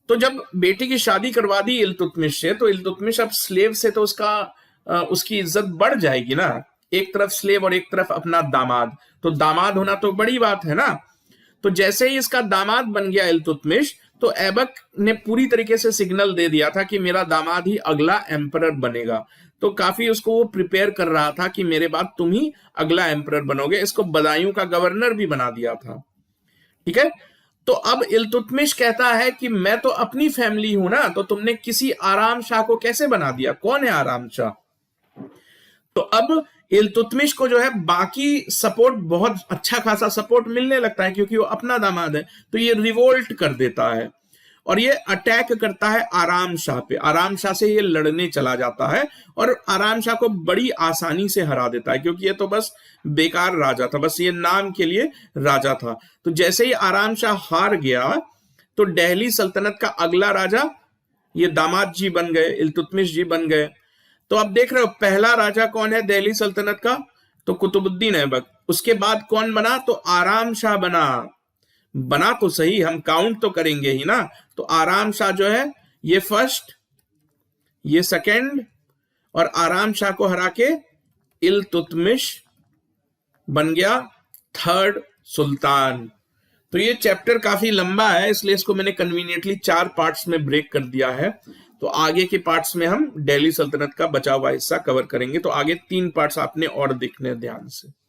तो जब बेटी की शादी करवा दी इल्तुतमिश से, तो इल्तुतमिश अब स्लेव से तो उसकी इज्जत बढ़ जाएगी ना, एक तरफ स्लेव और एक तरफ अपना दामाद, तो दामाद होना तो बड़ी बात है ना। तो जैसे ही इसका दामाद बन गया इल्तुतमिश, तो ऐबक ने पूरी तरीके से सिग्नल दे दिया था कि मेरा दामाद ही अगला एम्परर बनेगा। तो काफी उसको वो प्रिपेयर कर रहा था कि मेरे बाद तुम ही अगला एम्परर बनोगे। इसको बदायूं का गवर्नर भी बना दिया था। ठीक है, तो अब इल्तुतमिश कहता है कि मैं तो अपनी फैमिली हूं ना, तो तुमने किसी आराम शाह को कैसे बना दिया, कौन है आराम शाह। तो अब इल्तुतमिश को जो है बाकी सपोर्ट, बहुत अच्छा खासा सपोर्ट मिलने लगता है, क्योंकि वो अपना दामाद है। तो ये रिवोल्ट कर देता है और ये अटैक करता है आराम शाह पे। आराम शाह से ये लड़ने चला जाता है और आराम शाह को बड़ी आसानी से हरा देता है, क्योंकि ये तो बस बेकार राजा था, बस ये नाम के लिए राजा था। तो जैसे ही आराम शाह हार गया, तो दिल्ली सल्तनत का अगला राजा ये दामाद जी बन गए, इल्तुतमिश जी बन गए। तो अब देख रहे हो पहला राजा कौन है दिल्ली सल्तनत का, तो कुतुबुद्दीन ऐबक। उसके बाद कौन बना, तो आराम शाह बना तो सही, हम काउंट तो करेंगे ही ना। तो आराम शाह जो है ये फर्स्ट, ये सेकंड, और आराम शाह को हरा के इल्तुतमिश बन गया थर्ड सुल्तान। तो ये चैप्टर काफी लंबा है, इसलिए इसको मैंने कन्वीनियंटली 4 पार्ट्स में ब्रेक कर दिया है। तो आगे के पार्ट्स में हम दिल्ली सल्तनत का बचा हुआ हिस्सा कवर करेंगे। तो आगे 3 पार्ट्स आपने और देखने ध्यान से।